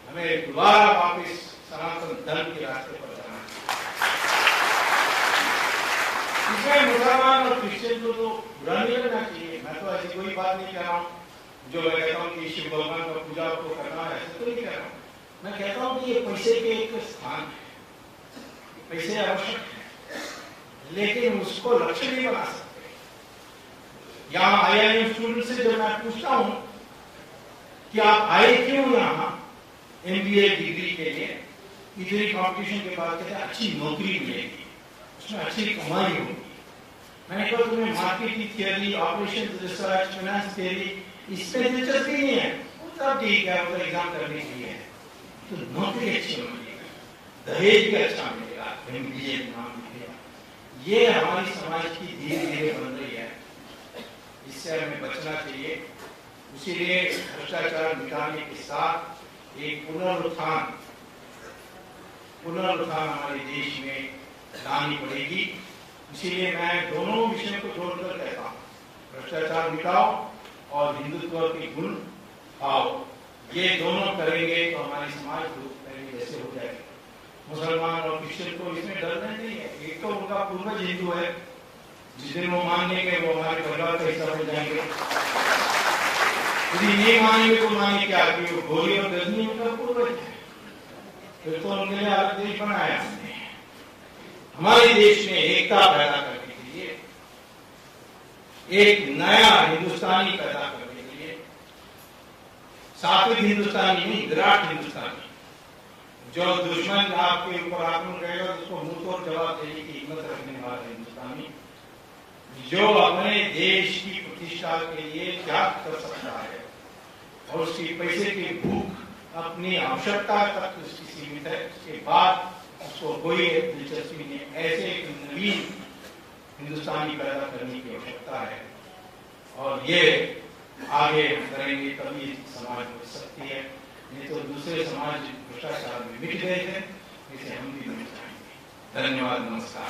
हमें दोबारा वापस सनातन धर्म के रास्ते पर जाना है। इसमें मुसलमान और क्रिश्चियन को तो बुरा नहीं लगना चाहिए। मैं तो ऐसी कोई बात नहीं कह रहा हूं जो मैं कहता हूं कि शिव भगवान का पूजा को करना है, ऐसा तो नहीं कह रहा हूं। मैं कहता हूं कि ये पैसे के एक स्थान है, पैसे आवश्यक है, लेकिन उसको लक्ष्य नहीं बना सकते। यहाँ IIM स्टूडेंट से जब मैं पूछता हूं कि आप आए क्यों यहाँ MBA डिग्री के लिए, इतनी कॉम्पिटिशन के बाद कहते हैं अच्छी नौकरी मिलेगी, उसमें अच्छी कमाई होगी। मैंने कहा तुम्हें मार्केट की theory, operation research, finance theory, इसमें दिलचस्पी नहीं है, सब ठीक है, वो एग्जाम करने के लिए है, तो नौकरी अच्छी मिलेगी, दहेज भी अच्छा मिलेगा, MBA नाम मिलेगा। ये हमारी समाज की धीरे धीरे बन रही है, इससे हमें बचना चाहिए। इसीलिए भ्रष्टाचार मिटाने के साथ एक पुनरुत्थान हमारे देश में लानी पड़ेगी। इसीलिए मैं दोनों विषयों को जोड़कर कहता हूँ, भ्रष्टाचार मिटाओ और हिंदुत्व के गुण आओ। ये दोनों करेंगे तो हमारी समाज पहले जैसे हो जाएगी। मुसलमान और क्रिश्चियन को इसमें डरना नहीं है। एक तो उनका पूर्वज हिंदू है, जिस दिन वो मानेंगे वो हमारे परिवार का हिस्सा बन जाएंगे। यदि नहीं मानेंगे तो माने क्या कि वो गोली और गजनी उनका पूर्वज है, फिर तो उनके लिए अलग देश बनाया हमने। हमारे देश में एकता पैदा करने के लिए, एक नया हिंदुस्तानी पैदा करने के लिए, सात्विक हिंदुस्तानी नहीं, विराट हिंदुस्तानी, जो दुश्मन आपके ऊपर आक्रमण करेगा उसको मुंह तोड़ जवाब देने की हिम्मत रखने वाला हिंदुस्तानी, जो अपने देश की प्रतिष्ठा के लिए त्याग कर सकता है और उसकी पैसे की भूख अपनी आवश्यकता तक उसकी सीमित है, उसके बाद उसको कोई दिलचस्पी नहीं। ऐसे एक नवीन हिंदुस्तानी पैदा करने की आवश्यकता है और ये आगे करेंगे तभी समाज बच सकती है। नहीं तो दूसरे समाज भ्रष्टाचार में मिट गए थे, इसे हम भी मिट जाएंगे। धन्यवाद, नमस्कार।